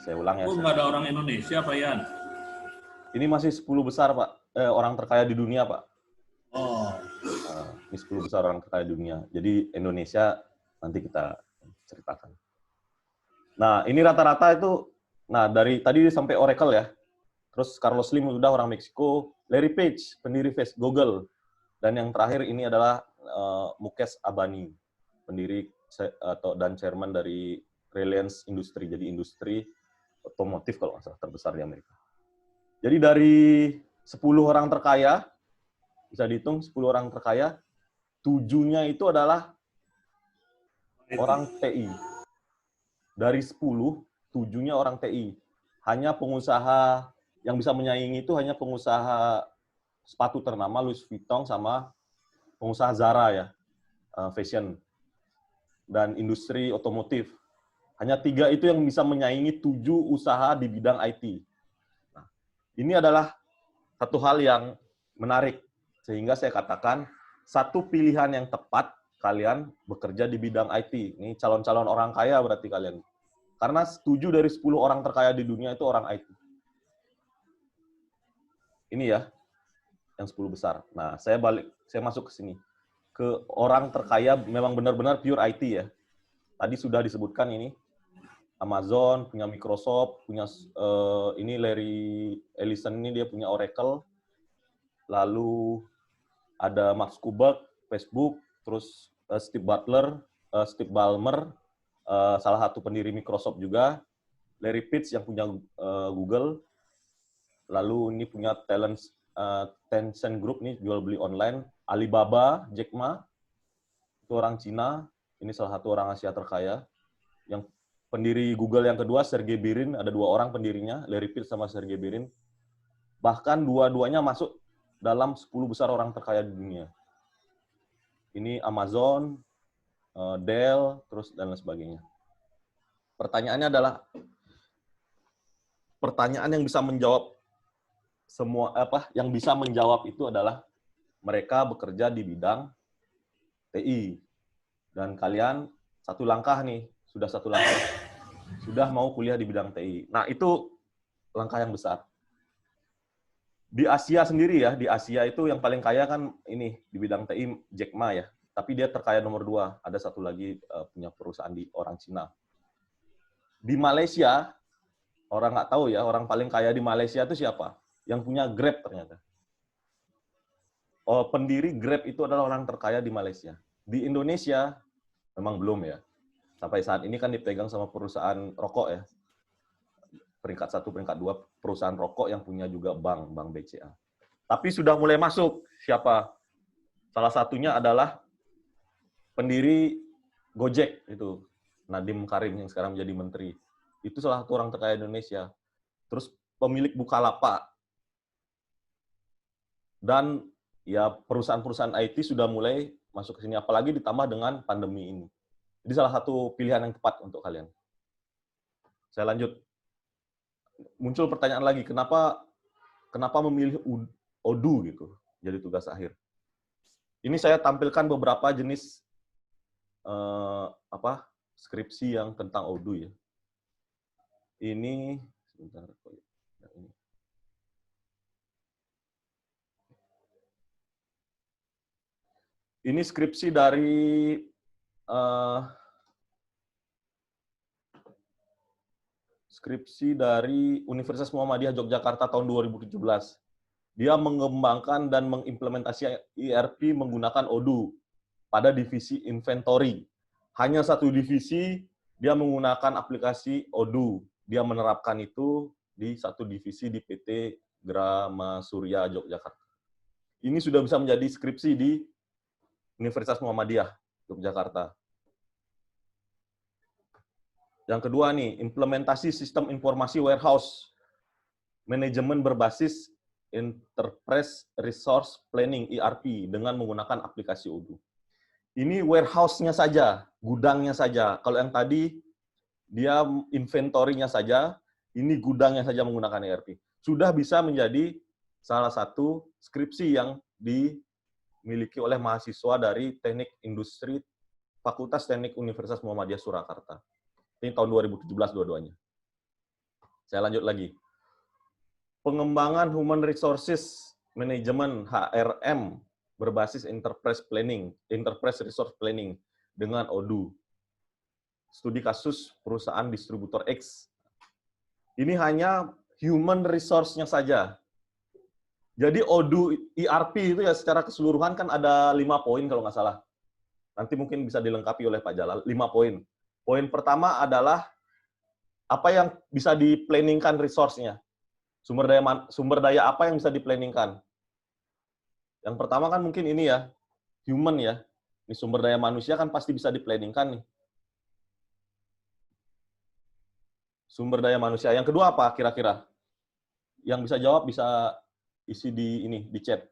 saya ulang ya. Oh, nggak ada orang Indonesia, Pak Yan? Ini masih 10 besar, Pak. Orang terkaya di dunia, Pak. Oh. Ini 10 besar orang terkaya di dunia. Jadi Indonesia nanti kita ceritakan. Nah, ini rata-rata itu, nah dari tadi sampai Oracle ya. Terus Carlos Slim udah orang Meksiko, Larry Page, pendiri Google. Dan yang terakhir ini adalah Mukesh Ambani, pendiri dan chairman dari Reliance Industry, jadi industri otomotif kalau nggak salah terbesar di Amerika. Jadi dari 10 orang terkaya, bisa dihitung 10 orang terkaya, 7-nya itu adalah orang TI. Dari 10, 7-nya orang TI. Hanya pengusaha yang bisa menyaingi itu hanya pengusaha sepatu ternama Louis Vuitton sama pengusaha Zara ya, fashion dan industri otomotif. Hanya 3 itu yang bisa menyaingi 7 usaha di bidang IT. Nah, ini adalah satu hal yang menarik, sehingga saya katakan satu pilihan yang tepat kalian bekerja di bidang IT. Ini calon-calon orang kaya berarti kalian. Karena 7 dari 10 orang terkaya di dunia itu orang IT. Ini ya, yang 10 besar. Nah, saya masuk ke sini. Ke orang terkaya memang benar-benar pure IT ya. Tadi sudah disebutkan ini. Amazon, punya Microsoft, punya ini Larry Ellison ini dia punya Oracle. Lalu ada Mark Zuckerberg, Facebook, terus Steve Ballmer, salah satu pendiri Microsoft juga, Larry Page yang punya Google, lalu ini punya Tencent Group nih jual beli online, Alibaba, Jack Ma, itu orang Cina, ini salah satu orang Asia terkaya, yang pendiri Google yang kedua Sergey Brin, ada 2 orang pendirinya, Larry Page sama Sergey Brin, bahkan dua-duanya masuk dalam 10 besar orang terkaya di dunia. Ini Amazon, Dell, terus dan lain sebagainya. Pertanyaannya adalah pertanyaan yang bisa menjawab semua yang bisa menjawab itu adalah mereka bekerja di bidang TI. Dan kalian satu langkah nih, sudah satu langkah. Sudah mau kuliah di bidang TI. Nah, itu langkah yang besar. Di Asia sendiri ya, di Asia itu yang paling kaya kan ini di bidang TI Jack Ma ya. Tapi dia terkaya nomor 2. Ada satu lagi punya perusahaan di orang Cina. Di Malaysia, orang nggak tahu ya, orang paling kaya di Malaysia itu siapa? Yang punya Grab ternyata. Oh, pendiri Grab itu adalah orang terkaya di Malaysia. Di Indonesia, memang belum ya. Sampai saat ini kan dipegang sama perusahaan rokok ya. Peringkat 1, peringkat 2 perusahaan rokok yang punya juga bank BCA. Tapi sudah mulai masuk siapa? Salah satunya adalah pendiri Gojek itu, Nadiem Karim yang sekarang menjadi menteri. Itu salah satu orang terkaya Indonesia. Terus pemilik Bukalapak. Dan ya perusahaan-perusahaan IT sudah mulai masuk ke sini, apalagi ditambah dengan pandemi ini. Jadi salah satu pilihan yang tepat untuk kalian. Saya lanjut. Muncul pertanyaan lagi, kenapa memilih Odoo gitu jadi tugas akhir? Ini saya tampilkan beberapa jenis skripsi yang tentang Odoo ya. Ini sebentar, ini skripsi dari Universitas Muhammadiyah Yogyakarta tahun 2017. Dia mengembangkan dan mengimplementasi ERP menggunakan Odoo pada divisi inventory. Hanya satu divisi dia menggunakan aplikasi Odoo. Dia menerapkan itu di satu divisi di PT Grama Surya Yogyakarta. Ini sudah bisa menjadi skripsi di Universitas Muhammadiyah Yogyakarta. Yang kedua nih, implementasi sistem informasi warehouse manajemen berbasis Enterprise Resource Planning ERP dengan menggunakan aplikasi Odoo. Ini warehouse-nya saja, gudangnya saja. Kalau yang tadi dia inventory-nya saja, ini gudangnya saja menggunakan ERP. Sudah bisa menjadi salah satu skripsi yang dimiliki oleh mahasiswa dari Teknik Industri Fakultas Teknik Universitas Muhammadiyah Surakarta. Ini tahun 2017 dua-duanya. Saya lanjut lagi. Pengembangan Human Resources Management HRM berbasis Enterprise Resource Planning dengan ODU. Studi kasus perusahaan distributor X. Ini hanya human resource-nya saja. Jadi ODU ERP itu ya secara keseluruhan kan ada 5 poin kalau nggak salah. Nanti mungkin bisa dilengkapi oleh Pak Jalal, 5 poin. Poin pertama adalah apa yang bisa di-planningkan resource-nya. Sumber daya apa yang bisa di-planningkan. Yang pertama kan mungkin ini ya, human ya. Ini sumber daya manusia kan pasti bisa di-planningkan nih. Sumber daya manusia. Yang kedua apa kira-kira? Yang bisa jawab bisa isi di ini di chat.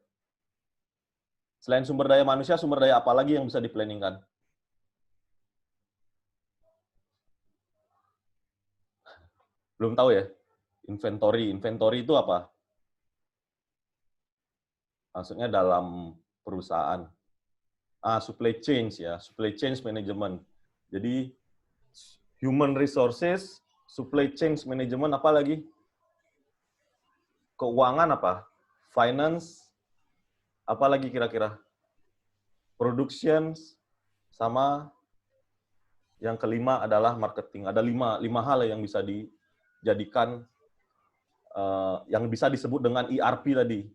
Selain sumber daya manusia, sumber daya apa lagi yang bisa di-planningkan? Belum tahu ya? Inventory. Inventory itu apa? Maksudnya dalam perusahaan. Supply chain ya. Supply chain management. Jadi, human resources, supply chain management, apa lagi? Keuangan apa? Finance, apa lagi kira-kira? Production, sama yang kelima adalah marketing. Ada lima hal yang bisa dijadikan, yang bisa disebut dengan ERP tadi.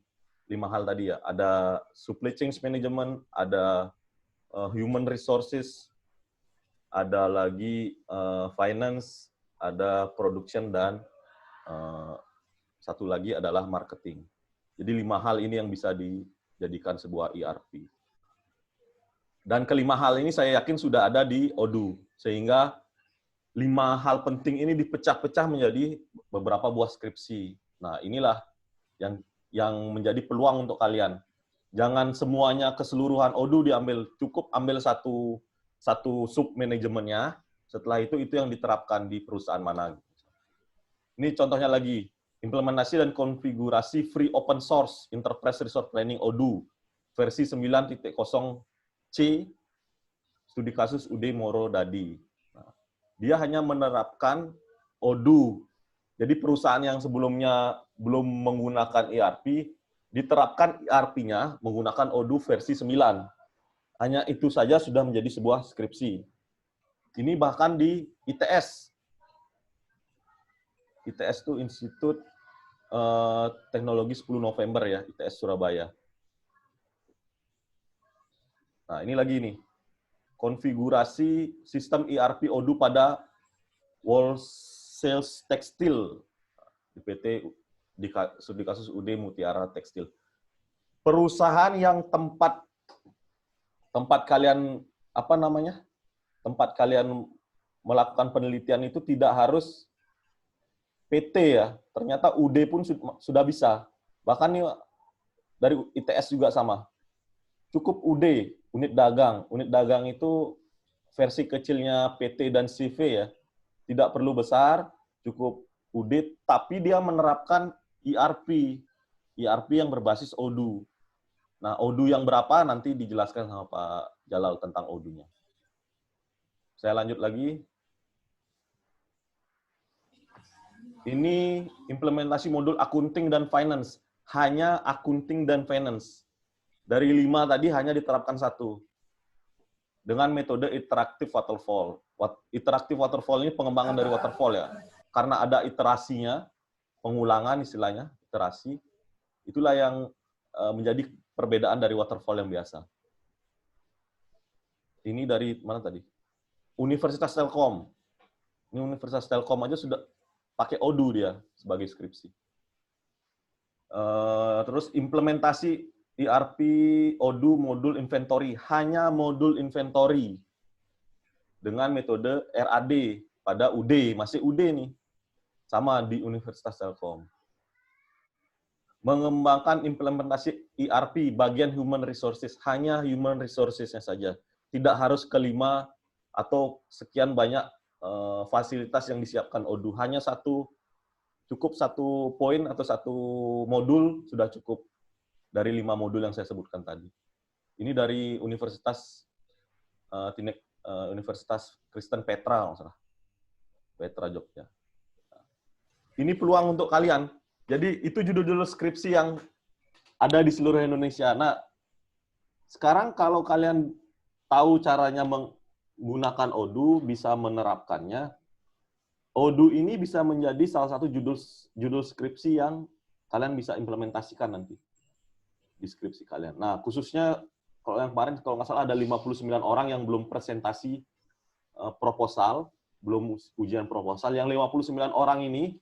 5 hal tadi ya. Ada supply chain management, ada human resources, ada lagi finance, ada production, dan satu lagi adalah marketing. Jadi 5 hal ini yang bisa dijadikan sebuah ERP. Dan kelima hal ini saya yakin sudah ada di ODU, sehingga 5 hal penting ini dipecah-pecah menjadi beberapa buah skripsi. Nah, inilah yang menjadi peluang untuk kalian. Jangan semuanya keseluruhan ODU diambil, cukup ambil satu sub manajemennya. Setelah itu yang diterapkan di perusahaan mana. Ini contohnya lagi, implementasi dan konfigurasi free open source Enterprise Resource Planning ODU versi 9.0C, studi kasus UD Moro Dadi. Nah, dia hanya menerapkan ODU. Jadi perusahaan yang sebelumnya belum menggunakan ERP, diterapkan ERP-nya menggunakan ODU versi 9. Hanya itu saja sudah menjadi sebuah skripsi. Ini bahkan di ITS. ITS itu Institut Teknologi 10 November ya, ITS Surabaya. Nah, ini lagi nih. Konfigurasi sistem ERP ODU pada wholesale tekstil di PT di kasus UD Mutiara Tekstil. Perusahaan yang tempat kalian tempat kalian melakukan penelitian itu tidak harus PT ya. Ternyata UD pun sudah bisa. Bahkan nih dari ITS juga sama. Cukup UD, unit dagang. Unit dagang itu versi kecilnya PT dan CV ya. Tidak perlu besar, cukup UD, tapi dia menerapkan ERP yang berbasis ODU. Nah, ODU yang berapa nanti dijelaskan sama Pak Jalal tentang ODU-nya. Saya lanjut lagi. Ini implementasi modul accounting dan finance. Hanya accounting dan finance. Dari 5 tadi hanya diterapkan 1. Dengan metode iteratif waterfall. Iteratif waterfall ini pengembangan dari waterfall ya. Karena ada iterasinya, pengulangan istilahnya, iterasi. Itulah yang menjadi perbedaan dari waterfall yang biasa. Ini dari mana tadi? Universitas Telkom. Ini Universitas Telkom aja sudah pakai ODU dia sebagai skripsi. Terus implementasi ERP ODU modul inventory, hanya modul inventory dengan metode RAD pada UD, masih UD nih, sama di Universitas Telkom. Mengembangkan implementasi ERP bagian human resources, hanya human resources-nya saja, tidak harus kelima atau sekian banyak fasilitas yang disiapkan ODU, hanya cukup 1 poin atau 1 modul sudah cukup dari 5 modul yang saya sebutkan tadi. Ini dari Universitas Universitas Kristen Petra, Petra Jogja. ini peluang untuk kalian. Jadi itu judul-judul skripsi yang ada di seluruh Indonesia. Nah, sekarang kalau kalian tahu caranya menggunakan Odoo, bisa menerapkannya, Odoo ini bisa menjadi salah satu judul skripsi yang kalian bisa implementasikan nanti di skripsi kalian. Nah, khususnya kalau yang kemarin, kalau nggak salah ada 59 orang yang belum presentasi proposal, belum ujian proposal. Yang 59 orang ini,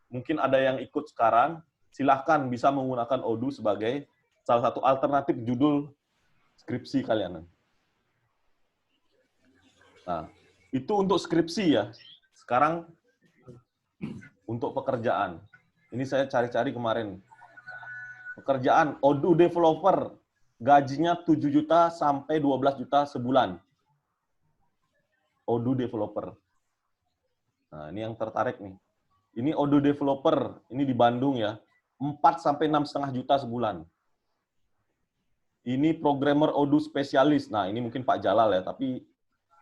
mungkin ada yang ikut sekarang, silahkan bisa menggunakan Odoo sebagai salah satu alternatif judul skripsi kalian. Nah, itu untuk skripsi ya. Sekarang untuk pekerjaan. Ini saya cari-cari kemarin. Pekerjaan Odoo developer, gajinya 7 juta sampai 12 juta sebulan. Odoo developer. Nah, ini yang tertarik nih. Ini Odoo developer, ini di Bandung ya. 4 sampai 6,5 juta sebulan. Ini programmer Odoo spesialis. Nah, ini mungkin Pak Jalal ya, tapi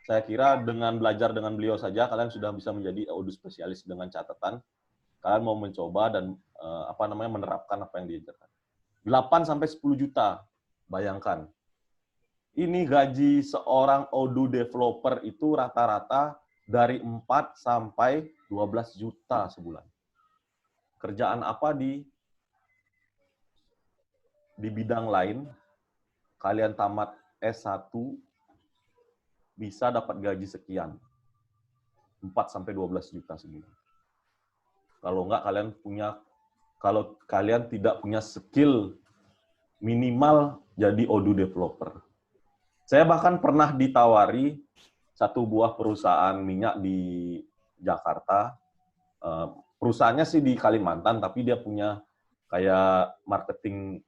saya kira dengan belajar dengan beliau saja kalian sudah bisa menjadi Odoo spesialis dengan catatan kalian mau mencoba dan menerapkan apa yang diajarkan. 8 sampai 10 juta. Bayangkan. Ini gaji seorang Odoo developer itu rata-rata dari 4 sampai 12 juta sebulan. Kerjaan apa di bidang lain, kalian tamat S1, bisa dapat gaji sekian. 4 sampai 12 juta sebulan. Kalau enggak kalau kalian tidak punya skill minimal jadi Odoo developer. Saya bahkan pernah ditawari satu buah perusahaan minyak di Jakarta. Perusahaannya sih di Kalimantan, tapi dia punya kayak marketing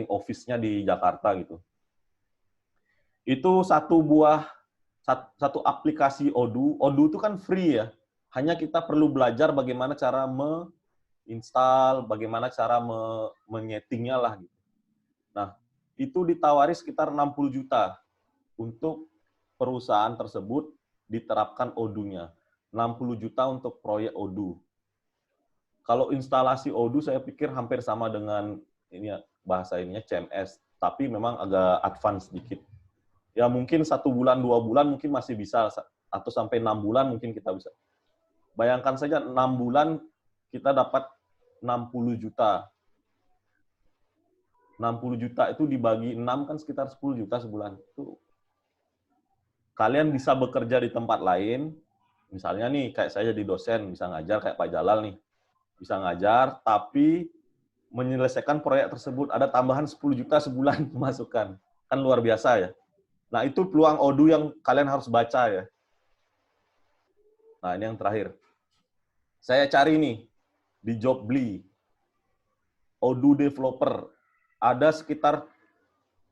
office-nya di Jakarta gitu. Itu satu aplikasi Odoo. Odoo itu kan free ya. Hanya kita perlu belajar bagaimana cara install, bagaimana cara menyetingnya lah gitu. Nah, itu ditawari sekitar 60 juta untuk perusahaan tersebut diterapkan Odoo-nya. 60 juta untuk proyek Odoo. Kalau instalasi Odoo saya pikir hampir sama dengan ini ya, bahasa ininya CMS, tapi memang agak advance sedikit. Ya mungkin 1 bulan, 2 bulan mungkin masih bisa, atau sampai 6 bulan mungkin kita bisa. Bayangkan saja 6 bulan kita dapat 60 juta. 60 juta itu dibagi 6 kan sekitar 10 juta sebulan. Itu kalian bisa bekerja di tempat lain, misalnya nih kayak saya jadi dosen, bisa ngajar kayak Pak Jalal nih. Bisa ngajar, tapi menyelesaikan proyek tersebut ada tambahan 10 juta sebulan pemasukan. Kan luar biasa ya. Nah, itu peluang Odoo yang kalian harus baca ya. Nah, ini yang terakhir. Saya cari nih di Jobly, Odoo developer, ada sekitar,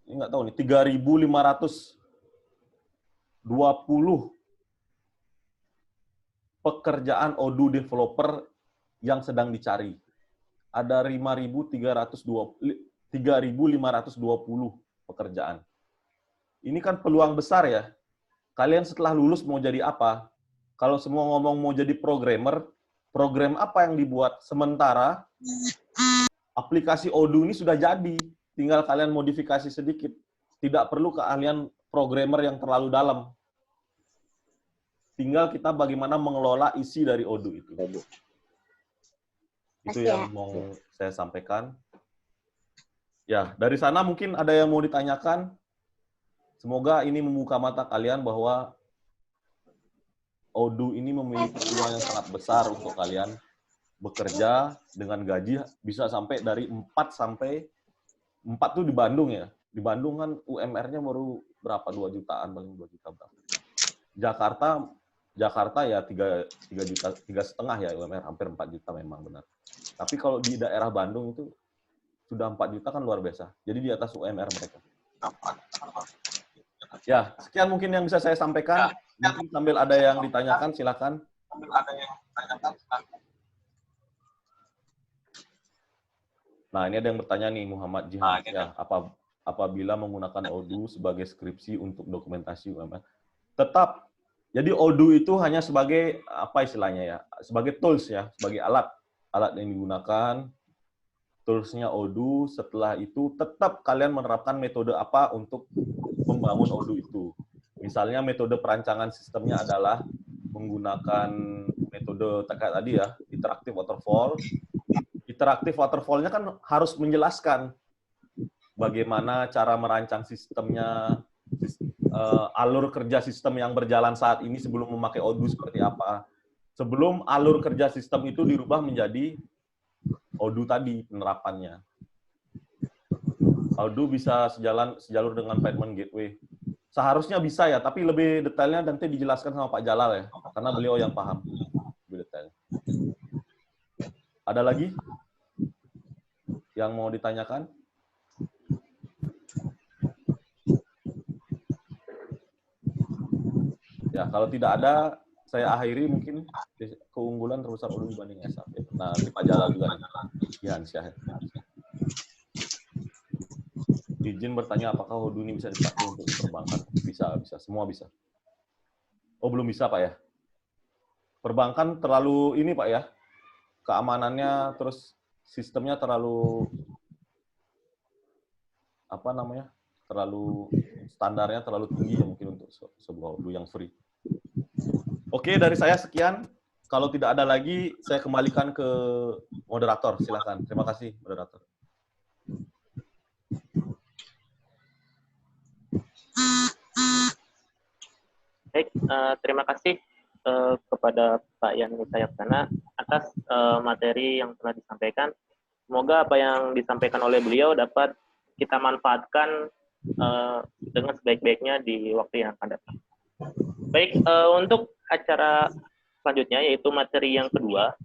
ini nggak tahu nih, 3.520 pekerjaan Odoo developer yang sedang dicari. Ada 3.520 pekerjaan. Ini kan peluang besar ya. Kalian setelah lulus mau jadi apa? Kalau semua ngomong mau jadi programmer, program apa yang dibuat? Sementara aplikasi Odoo ini sudah jadi, tinggal kalian modifikasi sedikit. Tidak perlu keahlian programmer yang terlalu dalam. Tinggal kita bagaimana mengelola isi dari Odoo itu. Itu yang mau saya sampaikan. Ya, dari sana mungkin ada yang mau ditanyakan. Semoga ini membuka mata kalian bahwa Odoo ini memiliki peluang yang sangat besar untuk kalian bekerja dengan gaji bisa sampai dari 4 tuh di Bandung ya. Di Bandung kan UMR-nya baru berapa? 2 jutaan, paling 2 juta berapa. Jakarta ya 3,5 ya UMR, hampir 4 juta memang benar. Tapi kalau di daerah Bandung itu sudah 4 juta kan luar biasa. Jadi di atas UMR mereka. Ya, sekian mungkin yang bisa saya sampaikan. Mungkin sambil ada yang ditanyakan, silakan. Nah, ini ada yang bertanya nih, Muhammad Jihan. Ya, apabila menggunakan Odoo sebagai skripsi untuk dokumentasi UMR? Tetap Jadi Odoo itu hanya sebagai apa istilahnya ya, sebagai tools ya, sebagai alat yang digunakan. Toolsnya Odoo. Setelah itu tetap kalian menerapkan metode apa untuk membangun Odoo itu. Misalnya metode perancangan sistemnya adalah menggunakan metode kayak tadi ya, iteratif waterfall. Iteratif waterfall-nya kan harus menjelaskan bagaimana cara merancang sistemnya, alur kerja sistem yang berjalan saat ini sebelum memakai Odoo seperti apa. Sebelum alur kerja sistem itu dirubah menjadi Odoo tadi penerapannya. Odoo bisa sejalur dengan Pavement Gateway. Seharusnya bisa ya, tapi lebih detailnya nanti dijelaskan sama Pak Jalal ya, karena beliau yang paham lebih detail. Ada lagi yang mau ditanyakan? Ya, kalau tidak ada, saya akhiri mungkin keunggulan terbesar Odoo dibanding SAP. Nah, nanti Pak Jalal juga nih. Ya, Syahid. Izin bertanya apakah Odoo ini bisa dipakai untuk perbankan? Bisa, bisa. Semua bisa. Oh, belum bisa, Pak ya? Perbankan terlalu ini, Pak ya? Keamanannya, terus sistemnya terlalu, apa namanya? Terlalu, standarnya terlalu tinggi ya mungkin untuk sebuah Odoo yang free. Oke, dari saya sekian. Kalau tidak ada lagi, saya kembalikan ke moderator. Silakan. Terima kasih, moderator. Baik, terima kasih kepada Pak Yani Sayaksana atas materi yang telah disampaikan. Semoga apa yang disampaikan oleh beliau dapat kita manfaatkan dengan sebaik-baiknya di waktu yang akan datang. Baik, untuk acara selanjutnya yaitu materi yang kedua,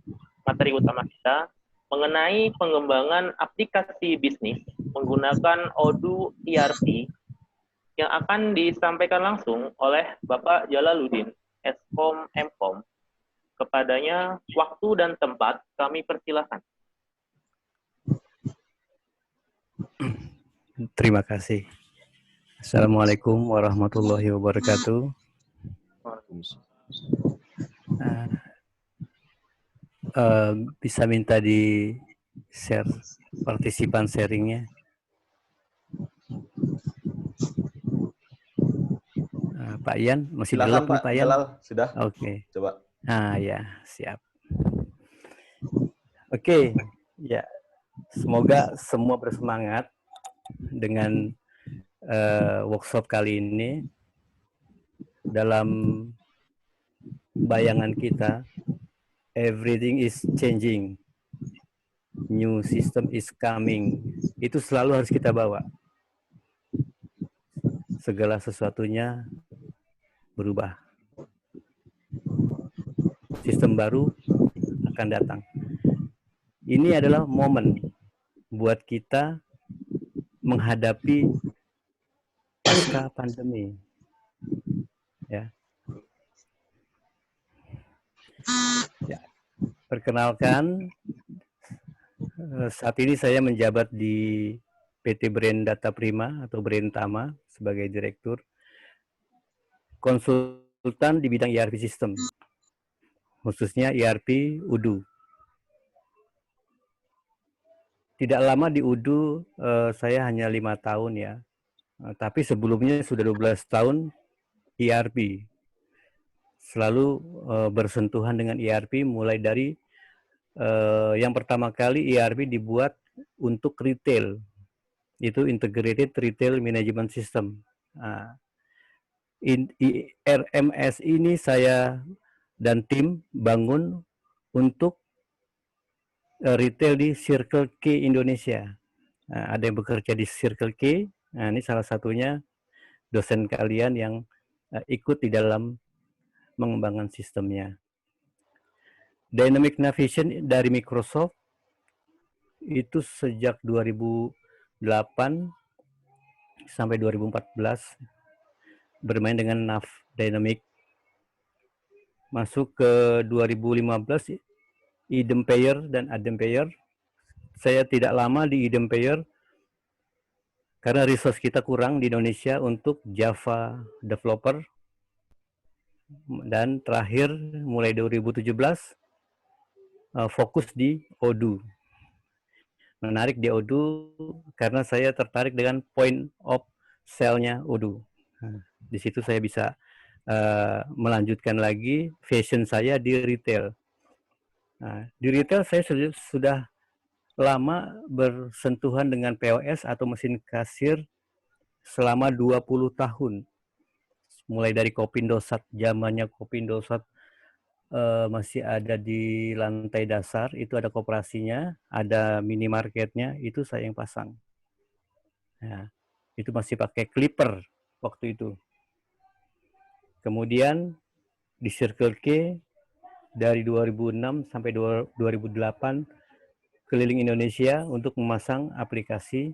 materi utama kita mengenai pengembangan aplikasi bisnis menggunakan Odoo ERP yang akan disampaikan langsung oleh Bapak Jalaluddin, Eskom Mkom. Kepadanya waktu dan tempat kami persilahkan. Terima kasih. Assalamualaikum warahmatullahi wabarakatuh. Bisa minta di share partisipan sharingnya. Pak Ian masih Silakan gelap nih Pak Ian. Jalal, sudah. Oke. Coba. Ya, siap. Oke, ya. Semoga semua bersemangat dengan workshop kali ini. Dalam bayangan kita, everything is changing. New system is coming. Itu selalu harus kita bawa. Segala sesuatunya berubah. Sistem baru akan datang. Ini adalah momen buat kita menghadapi pasca pandemi. Ya. Perkenalkan, saat ini saya menjabat di PT Brand Data Prima atau Brand Tama sebagai direktur, konsultan di bidang ERP System, khususnya ERP Odoo. Tidak lama di Odoo, saya hanya 5 tahun ya, tapi sebelumnya sudah 12 tahun ERP. Selalu bersentuhan dengan ERP mulai dari yang pertama kali ERP dibuat untuk retail, itu Integrated Retail Management System. RMS ini saya dan tim bangun untuk retail di Circle K Indonesia. Ada yang bekerja di Circle K. Nah, ini salah satunya dosen kalian yang ikut di dalam mengembangkan sistemnya. Dynamic Navigation dari Microsoft itu sejak 2008 sampai 2014 bermain dengan Nav Dynamic. Masuk ke 2015 Idempayer dan Adempayer. Saya tidak lama di Idempayer karena resource kita kurang di Indonesia untuk Java developer. dan terakhir mulai 2017 fokus di Odoo. Menarik di Odoo karena saya tertarik dengan point of sale-nya Odoo. Nah, di situ saya bisa melanjutkan lagi fashion saya di retail. Nah, di retail saya sudah lama bersentuhan dengan POS atau mesin kasir selama 20 tahun. Mulai dari Kopindosat, zamannya Kopindosat masih ada di lantai dasar, itu ada koperasinya, ada minimarketnya, itu saya yang pasang. Nah, itu masih pakai clipper waktu itu. Kemudian di Circle K dari 2006 sampai 2008 keliling Indonesia untuk memasang aplikasi.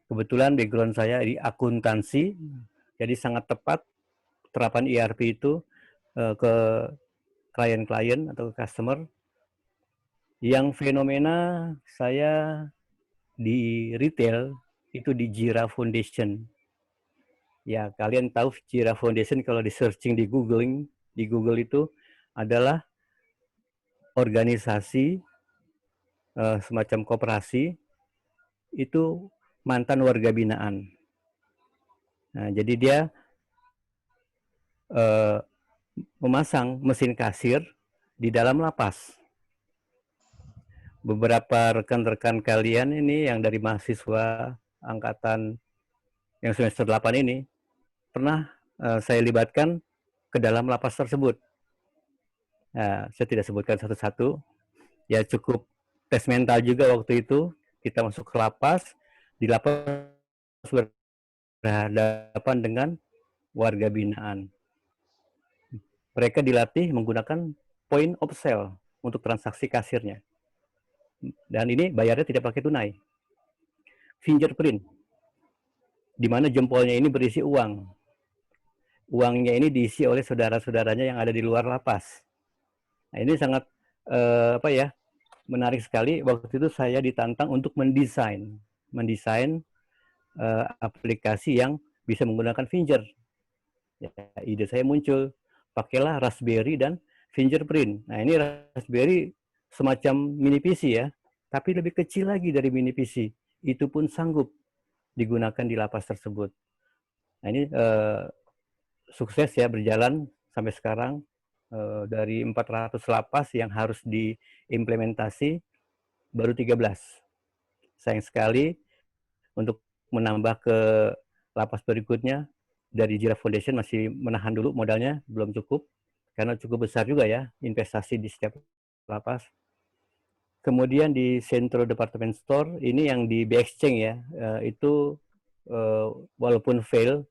Kebetulan background saya di akuntansi, jadi sangat tepat terapan ERP itu ke klien-klien atau customer. Yang fenomena saya di retail itu di Jira Foundation. Ya, kalian tahu Jira Foundation kalau di searching di Google itu adalah organisasi semacam koperasi itu mantan warga binaan. Nah, jadi dia memasang mesin kasir di dalam lapas. Beberapa rekan-rekan kalian ini yang dari mahasiswa angkatan yang semester 8 ini pernah saya libatkan ke dalam lapas tersebut. Nah, saya tidak sebutkan satu-satu. Ya cukup tes mental juga waktu itu. Kita masuk ke lapas, di lapas berhadapan dengan warga binaan. Mereka dilatih menggunakan point of sale untuk transaksi kasirnya. Dan ini bayarnya tidak pakai tunai. Fingerprint, di mana jempolnya ini berisi uang. Uangnya ini diisi oleh saudara-saudaranya yang ada di luar lapas. Nah, ini sangat menarik sekali. Waktu itu saya ditantang untuk mendesain aplikasi yang bisa menggunakan finger. Ya, ide saya muncul, pakailah Raspberry dan fingerprint. Nah, ini Raspberry semacam mini PC ya, tapi lebih kecil lagi dari mini PC. Itu pun sanggup digunakan di lapas tersebut. Nah, ini sukses ya, berjalan sampai sekarang. Dari 400 lapas yang harus diimplementasi, baru 13. Sayang sekali, untuk menambah ke lapas berikutnya, dari Jira Foundation masih menahan dulu modalnya, belum cukup, karena cukup besar juga ya, investasi di setiap lapas. Kemudian di Centro Department Store, ini yang di B-Exchange ya, itu walaupun fail,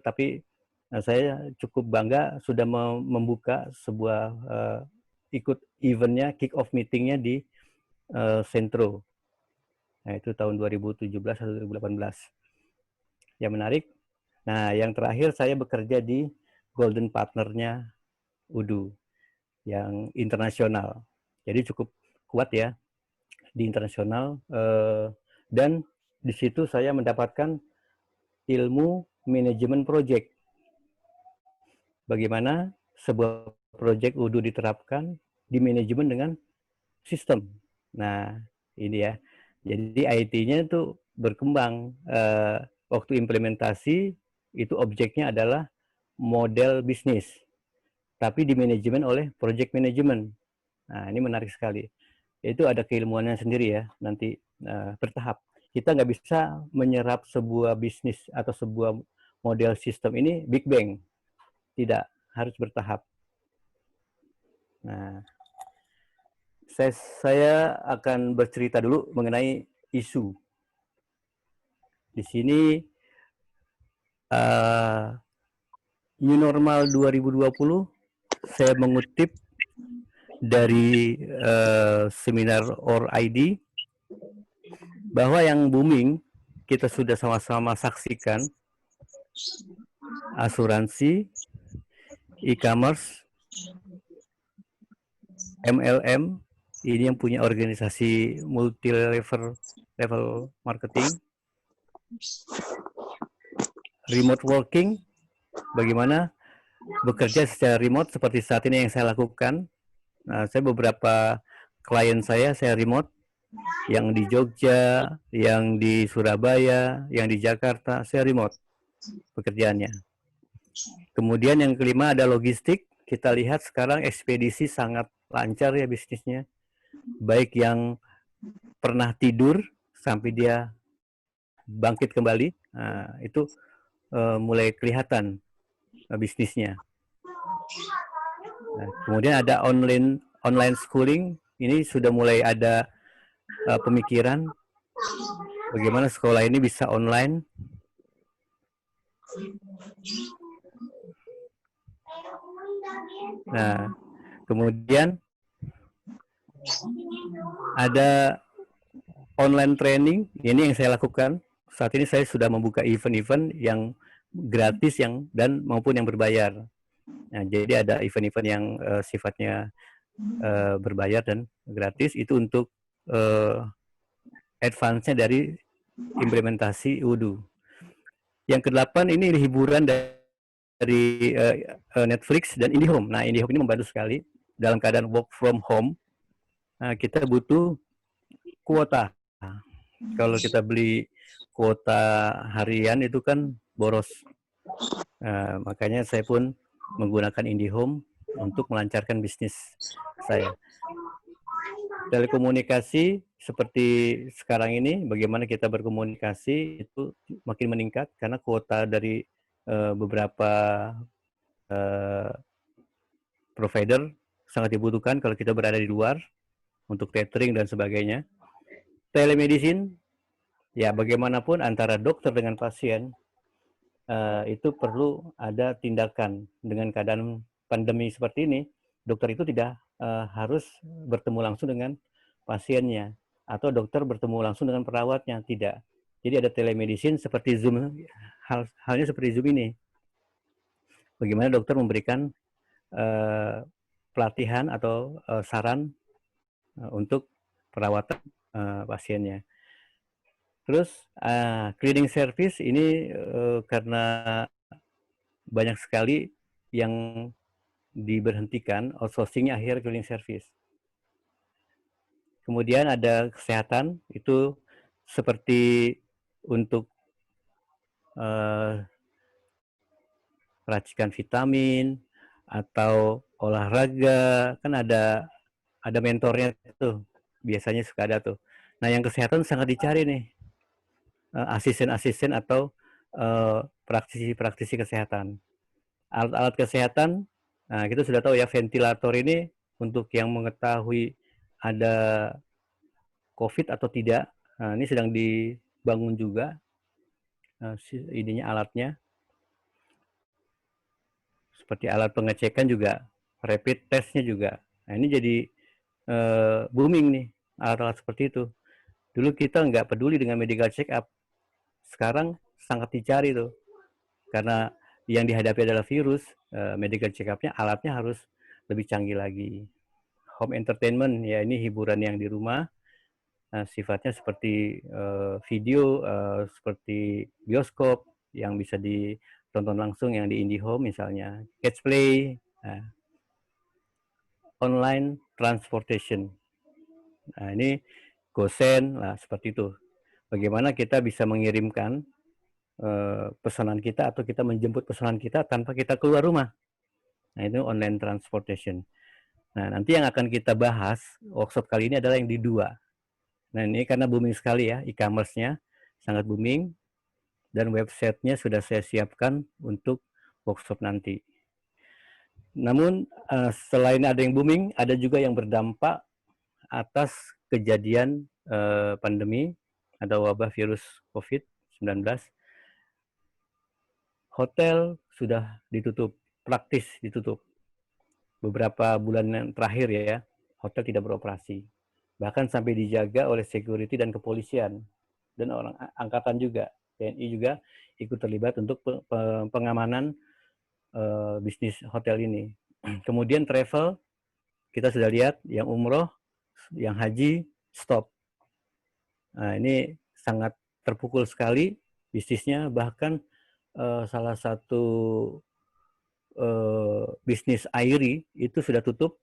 tapi saya cukup bangga sudah membuka sebuah ikut eventnya, kick-off meetingnya di Centro. Nah, itu tahun 2017 atau 2018. Yang menarik. Nah, yang terakhir saya bekerja di Golden Partner-nya Odoo yang internasional. Jadi cukup kuat ya di internasional. Dan di situ saya mendapatkan ilmu manajemen project. Bagaimana sebuah proyek Odoo diterapkan di manajemen dengan sistem. Nah, ini ya. Jadi IT-nya itu berkembang. Waktu implementasi, itu objeknya adalah model bisnis. Tapi di manajemen oleh project management. Nah, ini menarik sekali. Itu ada keilmuannya sendiri ya, nanti bertahap. Kita nggak bisa menyerap sebuah bisnis atau sebuah model sistem ini Big Bang. Tidak, harus bertahap. Nah, saya akan bercerita dulu mengenai isu. Di sini New Normal 2020, saya mengutip dari seminar OR-ID, bahwa yang booming kita sudah sama-sama saksikan, asuransi, e-commerce, MLM, ini yang punya organisasi multi-level marketing, remote working, bagaimana bekerja secara remote seperti saat ini yang saya lakukan. Nah, saya beberapa klien saya remote, yang di Jogja, yang di Surabaya, yang di Jakarta, saya remote pekerjaannya. Kemudian yang kelima ada logistik. Kita lihat sekarang ekspedisi sangat lancar ya bisnisnya. Baik yang pernah tidur sampai dia bangkit kembali, nah, itu mulai kelihatan bisnisnya. Nah, kemudian ada online schooling. Ini sudah mulai ada pemikiran bagaimana sekolah ini bisa online. Nah, kemudian ada online training. Ini yang saya lakukan. Saat ini saya sudah membuka event-event yang gratis dan maupun yang berbayar. Nah, jadi ada event-event yang sifatnya berbayar dan gratis, itu untuk advance-nya dari implementasi Udu. Yang kedelapan ini hiburan dari Netflix dan IndiHome. Nah, IndiHome ini membantu sekali dalam keadaan work from home. Nah, kita butuh kuota. Kalau kita beli kuota harian itu kan boros. Makanya saya pun menggunakan IndiHome untuk melancarkan bisnis saya. Telekomunikasi seperti sekarang ini, bagaimana kita berkomunikasi itu makin meningkat karena kuota dari beberapa provider sangat dibutuhkan kalau kita berada di luar untuk catering dan sebagainya. Telemedicine, ya bagaimanapun antara dokter dengan pasien itu perlu ada tindakan. Dengan keadaan pandemi seperti ini, dokter itu tidak harus bertemu langsung dengan pasiennya, atau dokter bertemu langsung dengan perawatnya, tidak. Jadi ada telemedicine seperti Zoom, halnya seperti Zoom ini. Bagaimana dokter memberikan pelatihan atau saran untuk perawatan pasiennya. Terus cleaning service ini karena banyak sekali yang diberhentikan, outsourcing-nya akhir cleaning service. Kemudian ada kesehatan, itu seperti untuk racikan vitamin atau olahraga, kan ada mentornya tuh, biasanya suka ada tuh. Nah, yang kesehatan sangat dicari nih, asisten-asisten atau praktisi-praktisi kesehatan. Alat-alat kesehatan, nah kita sudah tahu ya, ventilator ini untuk yang mengetahui ada COVID atau tidak. Nah, ini sedang dibangun juga idenya, alatnya. Seperti alat pengecekan juga, rapid testnya juga. Nah, ini jadi booming nih, alat-alat seperti itu. Dulu kita nggak peduli dengan medical check up. Sekarang sangat dicari tuh. Karena yang dihadapi adalah virus, medical check up-nya, alatnya harus lebih canggih lagi. Home entertainment, ya ini hiburan yang di rumah. Sifatnya seperti video, seperti bioskop yang bisa ditonton langsung, yang di IndiHome misalnya. Catch play, online transportation. Nah, ini GoSend, lah seperti itu. Bagaimana kita bisa mengirimkan pesanan kita atau kita menjemput pesanan kita tanpa kita keluar rumah. Nah, itu online transportation. Nah, nanti yang akan kita bahas workshop kali ini adalah yang di 2. Nah, ini karena booming sekali ya, e-commerce-nya sangat booming, dan website-nya sudah saya siapkan untuk workshop nanti. Namun, selain ada yang booming, ada juga yang berdampak atas kejadian pandemi atau wabah virus COVID-19. Hotel sudah ditutup, praktis ditutup. Beberapa bulan yang terakhir ya, hotel tidak beroperasi. Bahkan sampai dijaga oleh security dan kepolisian. Dan orang angkatan juga, TNI juga ikut terlibat untuk pengamanan bisnis hotel ini. Kemudian travel, kita sudah lihat yang umroh, yang haji, stop. Nah, ini sangat terpukul sekali bisnisnya, bahkan salah satu bisnis Airi itu sudah tutup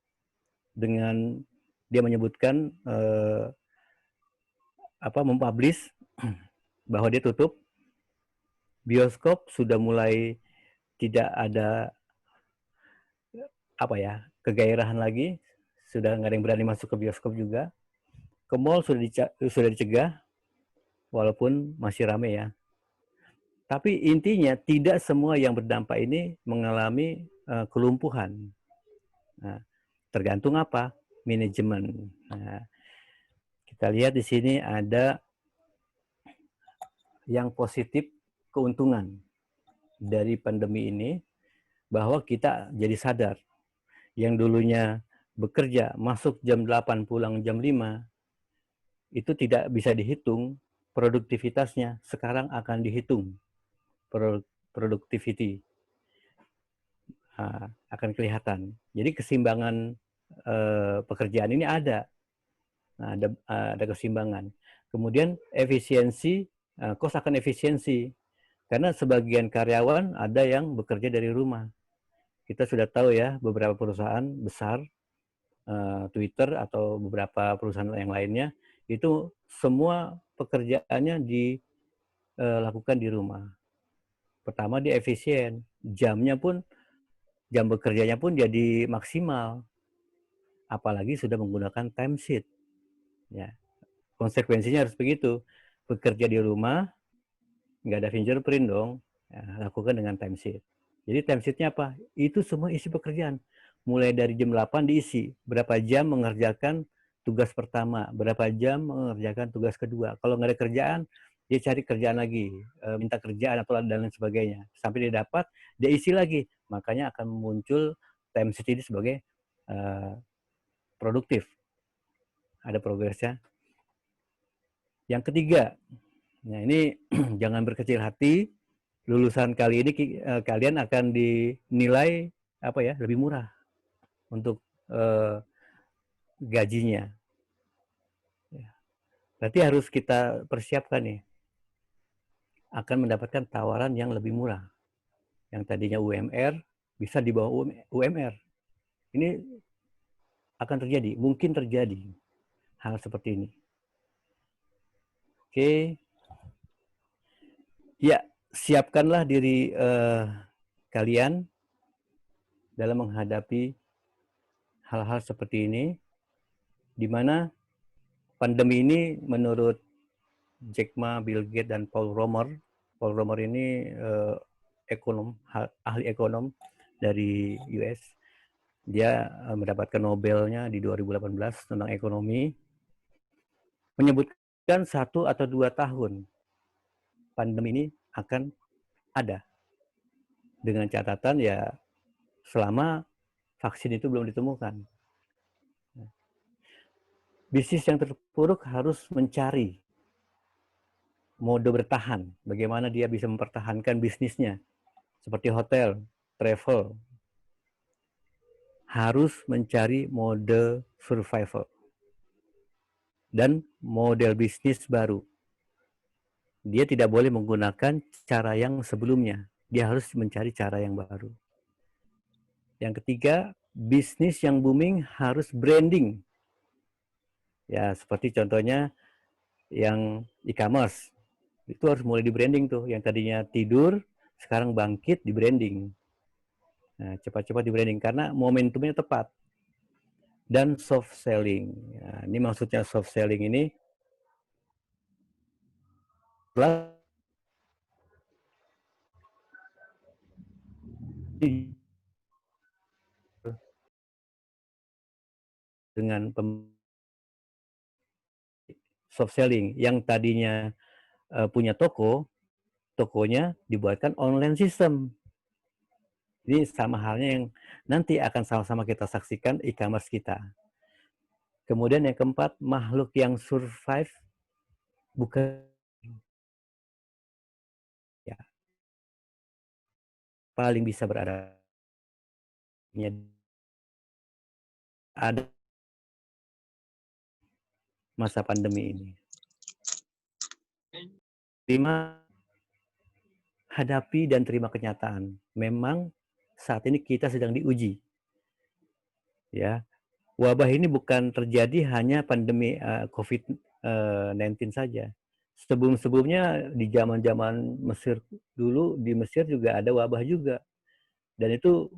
dengan dia menyebutkan mempublish bahwa dia tutup. Bioskop sudah mulai tidak ada kegairahan lagi, sudah nggak ada yang berani masuk ke bioskop juga. Ke mall sudah dicegah, walaupun masih ramai ya. Tapi intinya tidak semua yang berdampak ini mengalami kelumpuhan. Nah, tergantung apa? Manajemen. Nah, kita lihat di sini ada yang positif keuntungan dari pandemi ini, bahwa kita jadi sadar yang dulunya bekerja masuk jam 8 pulang jam 5 itu tidak bisa dihitung produktivitasnya, sekarang akan dihitung productivity. Akan kelihatan. Jadi keseimbangan pekerjaan ini ada. Nah, ada keseimbangan. Kemudian efisiensi, cost akan efisiensi. Karena sebagian karyawan ada yang bekerja dari rumah. Kita sudah tahu ya, beberapa perusahaan besar, Twitter atau beberapa perusahaan yang lainnya, itu semua pekerjaannya dilakukan di rumah. Pertama, dia efisien. Jam bekerjanya pun jadi maksimal. Apalagi sudah menggunakan timesheet. Ya. Konsekuensinya harus begitu. Bekerja di rumah, nggak ada fingerprint dong. Ya, lakukan dengan timesheet. Jadi timesheet-nya apa? Itu semua isi pekerjaan. Mulai dari jam 8 diisi. Berapa jam mengerjakan tugas pertama. Berapa jam mengerjakan tugas kedua. Kalau nggak ada kerjaan, dia cari kerjaan lagi. Minta kerjaan atau dan lain sebagainya. Sampai dia dapat, dia isi lagi. Makanya akan muncul timesheet ini sebagai produktif. Ada progresnya. Yang ketiga, nah ini jangan berkecil hati. Lulusan kali ini kalian akan dinilai lebih murah untuk gajinya. Berarti harus kita persiapkan nih, akan mendapatkan tawaran yang lebih murah. Yang tadinya UMR bisa di bawah UMR. Ini akan terjadi, mungkin terjadi hal seperti ini. Oke. Ya, siapkanlah diri kalian dalam menghadapi hal-hal seperti ini, di mana pandemi ini menurut Jack Ma, Bill Gates, dan Paul Romer ini ahli ekonom dari US. Dia mendapatkan Nobelnya di 2018 tentang ekonomi, menyebutkan 1 atau 2 tahun pandemi ini akan ada. Dengan catatan ya selama vaksin itu belum ditemukan. Bisnis yang terpuruk harus mencari mode bertahan. Bagaimana dia bisa mempertahankan bisnisnya. Seperti hotel, travel. Harus mencari mode survival. Dan model bisnis baru. Dia tidak boleh menggunakan cara yang sebelumnya. Dia harus mencari cara yang baru. Yang ketiga, bisnis yang booming harus branding. Ya, seperti contohnya yang e-commerce. Itu harus mulai di branding tuh. Yang tadinya tidur, sekarang bangkit di branding. Nah, cepat-cepat di branding karena momentumnya tepat. Dan soft selling. Nah, ini maksudnya soft selling ini dengan soft selling yang tadinya punya tokonya dibuatkan online system. Ini sama halnya yang nanti akan sama-sama kita saksikan e-commerce kita. Kemudian yang keempat, makhluk yang survive bukan ya paling bisa beradaptasi. Ada masa pandemi ini. 5, hadapi dan terima kenyataan. Memang saat ini kita sedang diuji. Ya, wabah ini bukan terjadi hanya pandemi COVID-19 saja. Sebelum-sebelumnya di zaman-zaman Mesir dulu, di Mesir juga ada wabah juga. Dan itu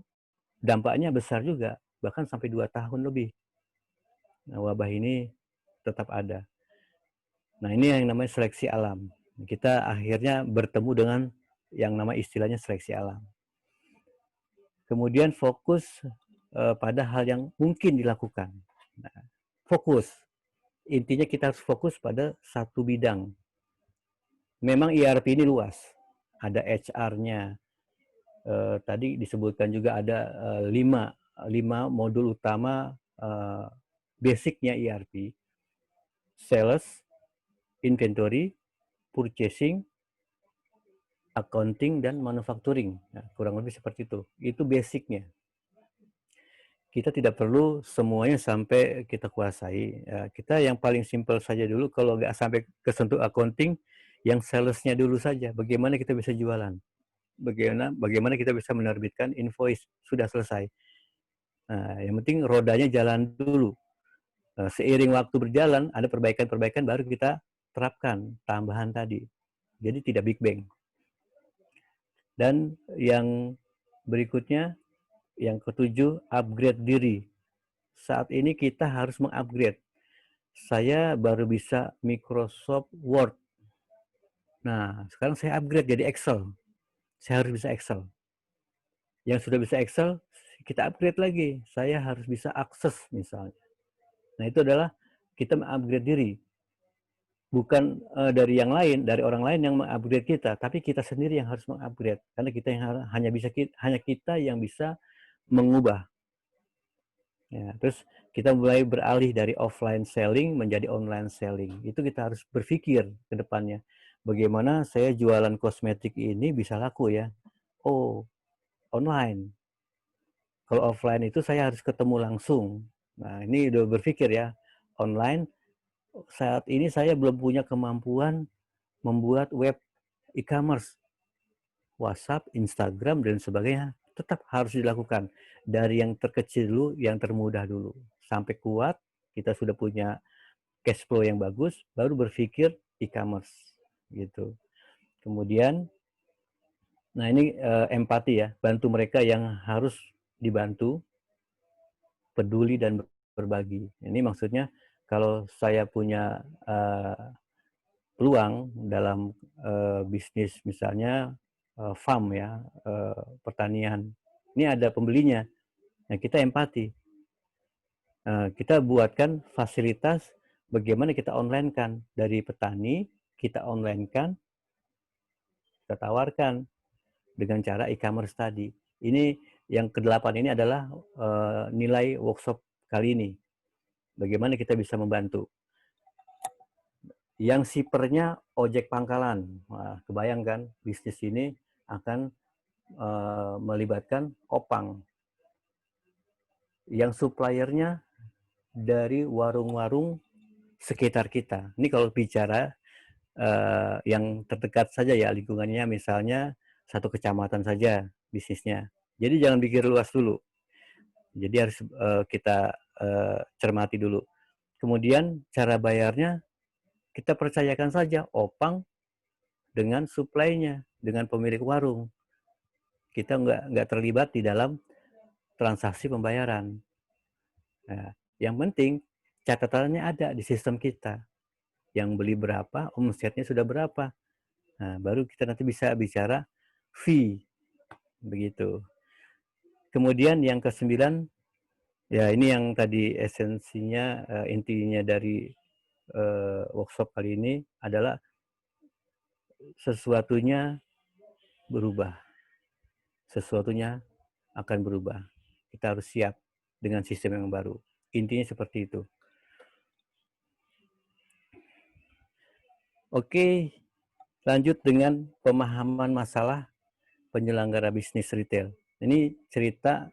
dampaknya besar juga, bahkan sampai 2 tahun lebih. Nah, wabah ini tetap ada. Nah, ini yang namanya seleksi alam. Kita akhirnya bertemu dengan yang nama istilahnya seleksi alam. Kemudian fokus pada hal yang mungkin dilakukan. Nah, fokus. Intinya kita harus fokus pada satu bidang. Memang ERP ini luas. Ada HR-nya. Tadi disebutkan juga ada 5 modul utama basicnya ERP. Sales, inventory, purchasing, accounting, dan manufacturing. Nah, kurang lebih seperti itu. Itu basicnya. Kita tidak perlu semuanya sampai kita kuasai. Kita yang paling simpel saja dulu, kalau nggak sampai kesentuh accounting, yang salesnya dulu saja. Bagaimana kita bisa jualan? Bagaimana kita bisa menerbitkan invoice? Sudah selesai. Nah, yang penting rodanya jalan dulu. Seiring waktu berjalan, ada perbaikan-perbaikan baru kita terapkan tambahan tadi. Jadi tidak big bang. Dan yang berikutnya, yang ketujuh, upgrade diri. Saat ini kita harus mengupgrade. Saya baru bisa Microsoft Word. Nah, sekarang saya upgrade jadi Excel. Saya harus bisa Excel. Yang sudah bisa Excel, kita upgrade lagi. Saya harus bisa Access misalnya. Nah, itu adalah kita mengupgrade diri. Bukan dari yang lain, dari orang lain yang mengupgrade kita, tapi kita sendiri yang harus mengupgrade. Karena kita yang hanya kita yang bisa mengubah. Ya, terus kita mulai beralih dari offline selling menjadi online selling. Itu kita harus berpikir ke depannya. Bagaimana saya jualan kosmetik ini bisa laku ya? Oh, online. Kalau offline itu saya harus ketemu langsung. Nah, ini udah berpikir ya. Online, saat ini saya belum punya kemampuan membuat web e-commerce. WhatsApp, Instagram, dan sebagainya. Tetap harus dilakukan. Dari yang terkecil dulu, yang termudah dulu. Sampai kuat, kita sudah punya cash flow yang bagus, baru berpikir e-commerce. Gitu. Kemudian, nah ini empati ya, bantu mereka yang harus dibantu, peduli dan berbagi. Ini maksudnya kalau saya punya peluang dalam bisnis misalnya farm ya, pertanian. Ini ada pembelinya. Nah, kita empati. Kita buatkan fasilitas bagaimana kita online kan dari petani, kita online kan, kita tawarkan dengan cara e-commerce tadi. Ini yang ke-8 ini adalah nilai workshop kali ini. Bagaimana kita bisa membantu. Yang sipernya ojek pangkalan. Nah, kebayang kan bisnis ini akan melibatkan opang. Yang suppliernya dari warung-warung sekitar kita. Ini kalau bicara yang terdekat saja ya lingkungannya, misalnya satu kecamatan saja bisnisnya. Jadi jangan pikir luas dulu. Jadi harus kita cermati dulu. Kemudian cara bayarnya kita percayakan saja opang dengan supply-nya, dengan pemilik warung. Kita nggak terlibat di dalam transaksi pembayaran. Nah, yang penting catatannya ada di sistem kita. Yang beli berapa, omsetnya sudah berapa. Nah, baru kita nanti bisa bicara fee. Begitu. Kemudian yang ke-9, ya ini yang tadi esensinya, intinya dari workshop kali ini adalah sesuatunya berubah. Sesuatunya akan berubah. Kita harus siap dengan sistem yang baru. Intinya seperti itu. Oke, lanjut dengan pemahaman masalah penyelenggara bisnis retail. Ini cerita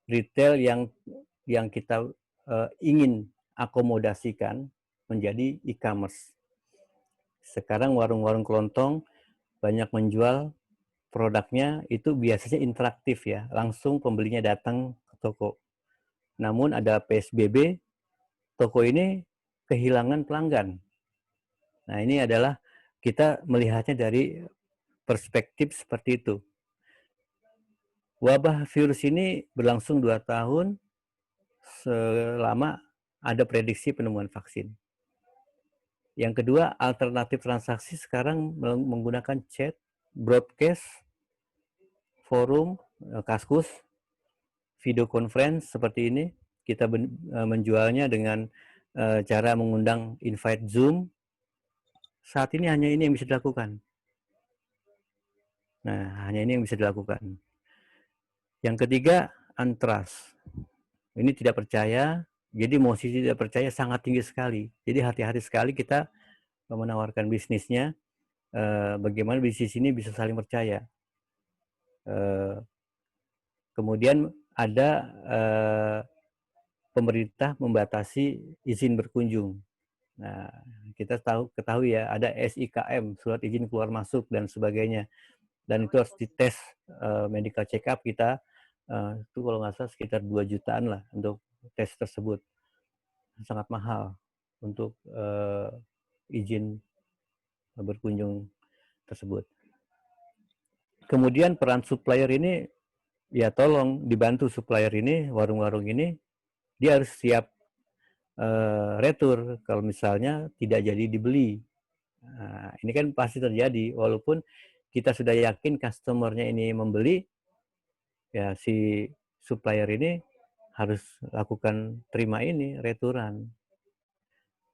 retail yang kita ingin akomodasikan menjadi e-commerce. Sekarang warung-warung kelontong banyak menjual produknya itu biasanya interaktif ya, langsung pembelinya datang ke toko. Namun ada PSBB, toko ini kehilangan pelanggan. Nah, ini adalah kita melihatnya dari perspektif seperti itu. Wabah virus ini berlangsung 2 tahun selama ada prediksi penemuan vaksin. Yang kedua, alternatif transaksi sekarang menggunakan chat, broadcast, forum, Kaskus, video conference seperti ini. Kita menjualnya dengan cara mengundang invite Zoom. Saat ini hanya ini yang bisa dilakukan. Nah, hanya ini yang bisa dilakukan. Yang ketiga, untrust. Ini tidak percaya, jadi emosi tidak percaya sangat tinggi sekali. Jadi hati-hati sekali kita menawarkan bisnisnya, bagaimana bisnis ini bisa saling percaya. Kemudian ada pemerintah membatasi izin berkunjung. Nah, kita ketahui ya, ada SIKM, surat izin keluar masuk dan sebagainya. Dan itu harus dites medical check up kita, itu kalau nggak salah sekitar 2 jutaan lah untuk tes tersebut. Sangat mahal untuk izin berkunjung tersebut. Kemudian peran supplier ini, ya tolong dibantu supplier ini, warung-warung ini, dia harus siap retur kalau misalnya tidak jadi dibeli. Nah, ini kan pasti terjadi, walaupun kita sudah yakin customer-nya ini membeli, ya si supplier ini harus lakukan terima ini, returan.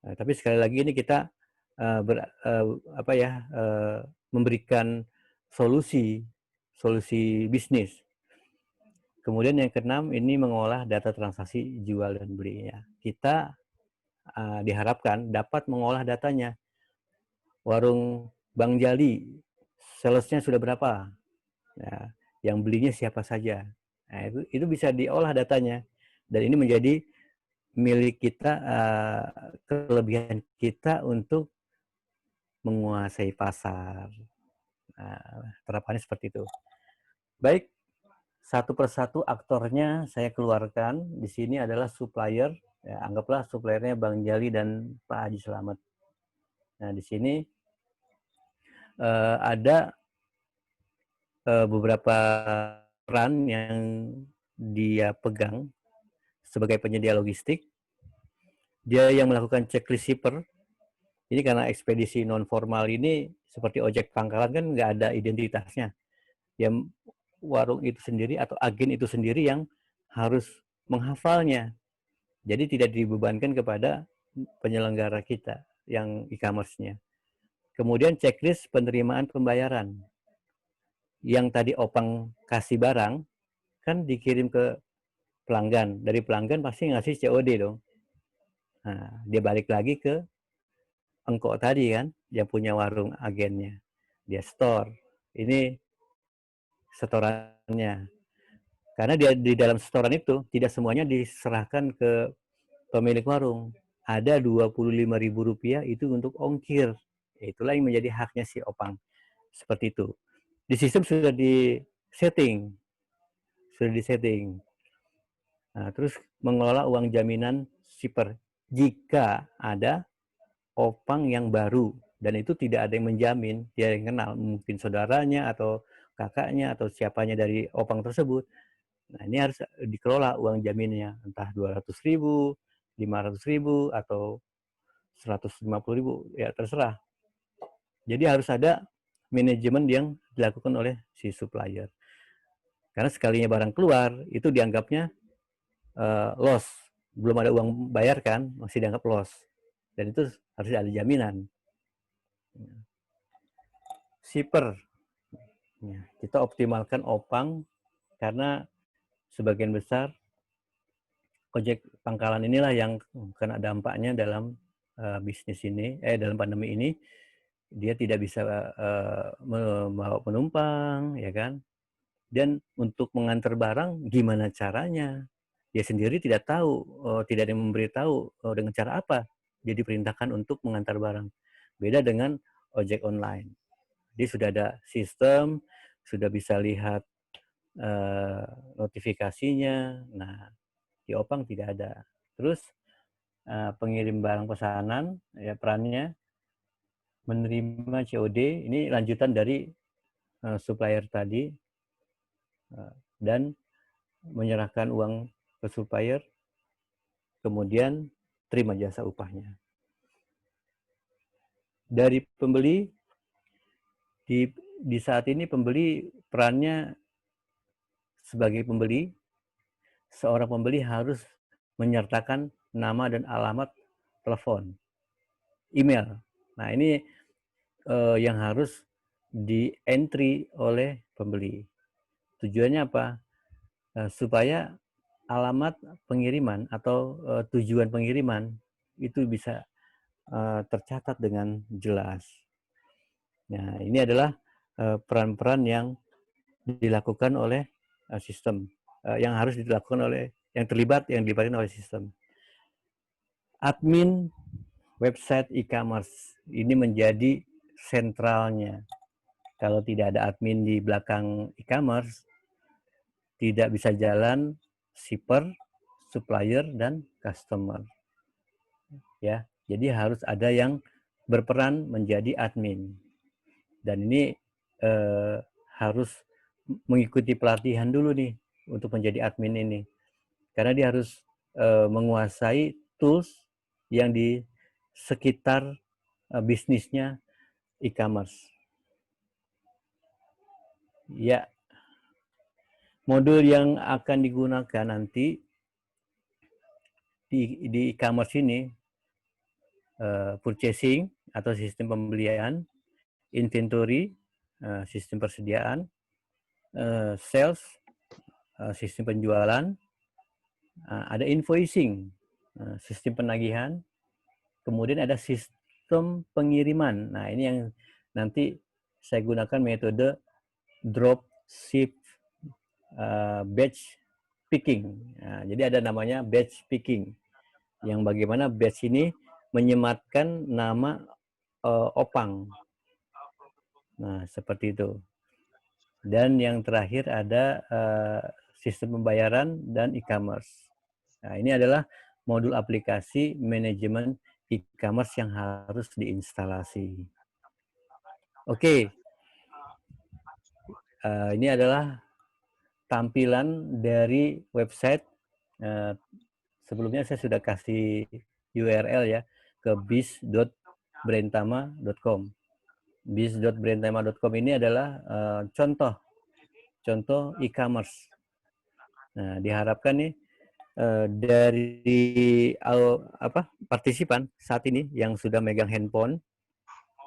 Nah, tapi sekali lagi ini kita memberikan solusi bisnis. Kemudian yang keenam, ini mengolah data transaksi jual dan belinya. Kita diharapkan dapat mengolah datanya. Warung Bang Jali, salesnya sudah berapa? Nah, yang belinya siapa saja? Nah, itu bisa diolah datanya. Dan ini menjadi milik kita, kelebihan kita untuk menguasai pasar. Nah, terapannya seperti itu. Baik, satu persatu aktornya saya keluarkan. Di sini adalah supplier. Ya, anggaplah suppliernya Bang Jali dan Pak Haji Slamet. Nah, di sini ada beberapa peran yang dia pegang sebagai penyedia logistik. Dia yang melakukan checklist shipper. Ini karena ekspedisi non formal ini seperti ojek pangkalan kan nggak ada identitasnya. Yang warung itu sendiri atau agen itu sendiri yang harus menghafalnya. Jadi tidak dibebankan kepada penyelenggara kita yang e-commerce-nya. Kemudian checklist penerimaan pembayaran. Yang tadi Opang kasih barang, kan dikirim ke pelanggan. Dari pelanggan pasti ngasih COD dong. Nah, dia balik lagi ke engkau tadi kan, yang punya warung agennya. Dia store. Ini setorannya. Karena dia di dalam setoran itu tidak semuanya diserahkan ke pemilik warung. Ada Rp25.000 itu untuk ongkir. Itulah yang menjadi haknya si Opang. Seperti itu. Di sistem sudah disetting. Nah, terus mengelola uang jaminan shipper. Jika ada Opang yang baru dan itu tidak ada yang menjamin, dia yang kenal, mungkin saudaranya atau kakaknya atau siapanya dari Opang tersebut. Nah, ini harus dikelola uang jaminnya, entah 200.000, 500.000 atau 150.000, ya terserah. Jadi harus ada manajemen yang dilakukan oleh si supplier. Karena sekalinya barang keluar, itu dianggapnya loss. Belum ada uang bayar kan, masih dianggap loss. Dan itu harus ada jaminan. Shipper. Ya, kita optimalkan Opang karena sebagian besar ojek pangkalan inilah yang kena dampaknya dalam bisnis ini, dalam pandemi ini. Dia tidak bisa membawa penumpang, ya kan? Dan untuk mengantar barang, gimana caranya? Dia sendiri tidak tahu, tidak ada yang memberitahu dengan cara apa dia diperintahkan untuk mengantar barang. Beda dengan ojek online. Dia sudah ada sistem, sudah bisa lihat notifikasinya. Nah, di Opang tidak ada. Terus pengirim barang pesanan, ya perannya menerima COD, ini lanjutan dari supplier tadi, dan menyerahkan uang ke supplier, kemudian terima jasa upahnya. Dari pembeli, di saat ini pembeli perannya sebagai pembeli, seorang pembeli harus menyertakan nama dan alamat telepon, email. Nah, ini yang harus di-entry oleh pembeli. Tujuannya apa? Supaya alamat pengiriman atau tujuan pengiriman itu bisa tercatat dengan jelas. Nah, ini adalah peran-peran yang dilakukan oleh sistem, yang harus dilakukan oleh yang dilibatkan oleh sistem. Admin website e-commerce ini menjadi sentralnya. Kalau tidak ada admin di belakang e-commerce, tidak bisa jalan shipper, supplier, dan customer. Ya, jadi harus ada yang berperan menjadi admin. Dan ini harus mengikuti pelatihan dulu nih untuk menjadi admin ini. Karena dia harus menguasai tools yang di sekitar bisnisnya e-commerce. Ya, modul yang akan digunakan nanti di e-commerce ini, purchasing atau sistem pembelian, inventory, sistem persediaan, sales, sistem penjualan, ada invoicing, sistem penagihan, kemudian ada sistem pengiriman. Nah, ini yang nanti saya gunakan metode drop ship batch picking. Nah, jadi ada namanya batch picking, yang bagaimana batch ini menyematkan nama Opang. Nah, seperti itu. Dan yang terakhir ada sistem pembayaran dan e-commerce. Nah, ini adalah modul aplikasi manajemen e-commerce yang harus diinstalasi. Oke. Ini adalah tampilan dari website. Sebelumnya saya sudah kasih URL ya ke bis.brentama.com. bis.brentama.com ini adalah contoh e-commerce. Nah, diharapkan nih dari partisipan saat ini yang sudah megang handphone,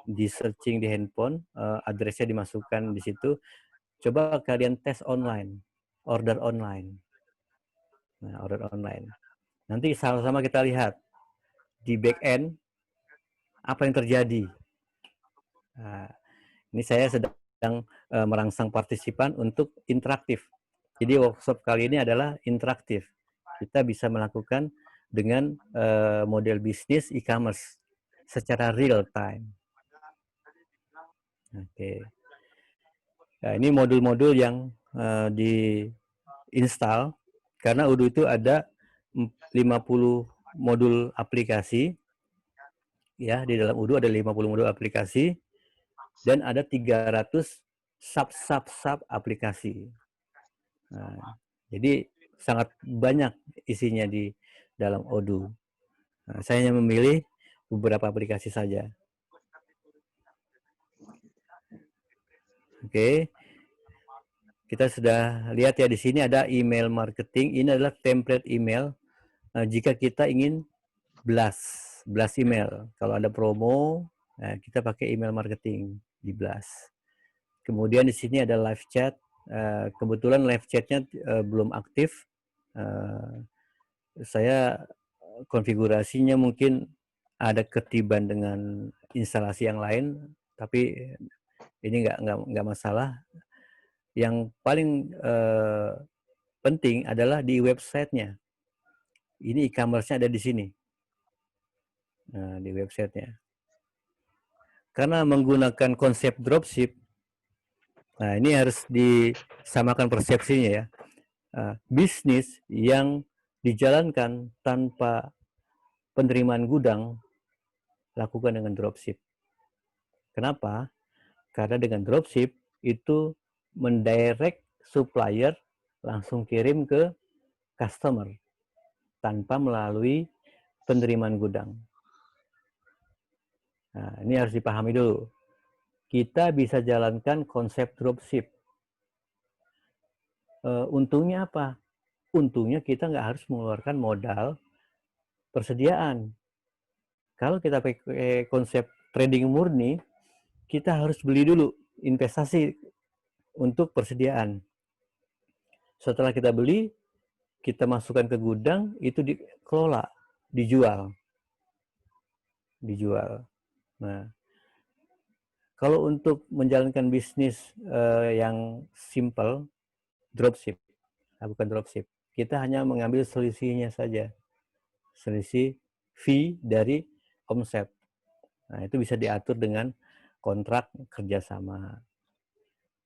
di searching di handphone, addressnya dimasukkan di situ. Coba kalian tes online, order online. Nah, order online. Nanti sama-sama kita lihat di back end apa yang terjadi. Nah, ini saya sedang merangsang partisipan untuk interaktif. Jadi workshop kali ini adalah interaktif. Kita bisa melakukan dengan model bisnis e-commerce secara real time. Oke. Nah, ini modul-modul yang diinstal, karena Odoo itu ada 50 modul aplikasi. Ya, di dalam Odoo ada 50 modul aplikasi dan ada 300 sub aplikasi. Nah, jadi sangat banyak isinya di dalam Odoo. Nah, saya hanya memilih beberapa aplikasi saja. Oke. Kita sudah lihat ya, di sini ada email marketing. Ini adalah template email jika kita ingin blast email. Kalau ada promo, kita pakai email marketing di blast. Kemudian di sini ada live chat. Kebetulan live chatnya belum aktif. Saya konfigurasinya mungkin ada ketiban dengan instalasi yang lain, tapi ini nggak masalah. Yang paling penting adalah di websitenya. Ini e-commerce-nya ada di sini. Nah, di websitenya. Karena menggunakan konsep dropship, Nah, ini harus disamakan persepsinya ya. Bisnis yang dijalankan tanpa penerimaan gudang, lakukan dengan dropship. Kenapa? Karena dengan dropship itu mendirect supplier langsung kirim ke customer tanpa melalui penerimaan gudang. Nah, ini harus dipahami dulu. Kita bisa jalankan konsep dropship. Untungnya apa? Untungnya kita nggak harus mengeluarkan modal persediaan. Kalau kita pakai konsep trading murni, kita harus beli dulu investasi untuk persediaan. Setelah kita beli, kita masukkan ke gudang, itu dikelola, dijual. Nah, kalau untuk menjalankan bisnis yang simple, dropship, bukan dropship. Kita hanya mengambil selisihnya saja, selisih fee dari omset. Nah, itu bisa diatur dengan kontrak kerjasama.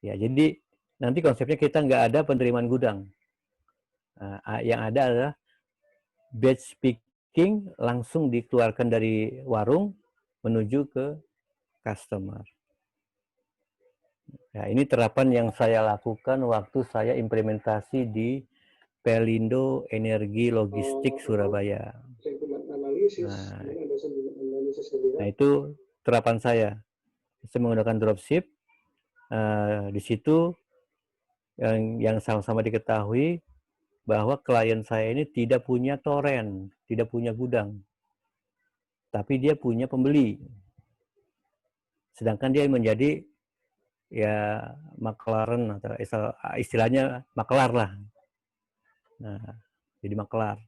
Ya, jadi nanti konsepnya kita nggak ada penerimaan gudang. Yang ada adalah batch picking langsung dikeluarkan dari warung menuju ke customer. Ya, ini terapan yang saya lakukan waktu saya implementasi di Pelindo Energi Logistik Surabaya. Nah, itu terapan saya. Saya menggunakan dropship. Di situ yang sama-sama diketahui bahwa klien saya ini tidak punya toren, tidak punya gudang, tapi dia punya pembeli. Sedangkan dia menjadi ya maklaran atau istilahnya maklar lah. Nah, jadi maklar.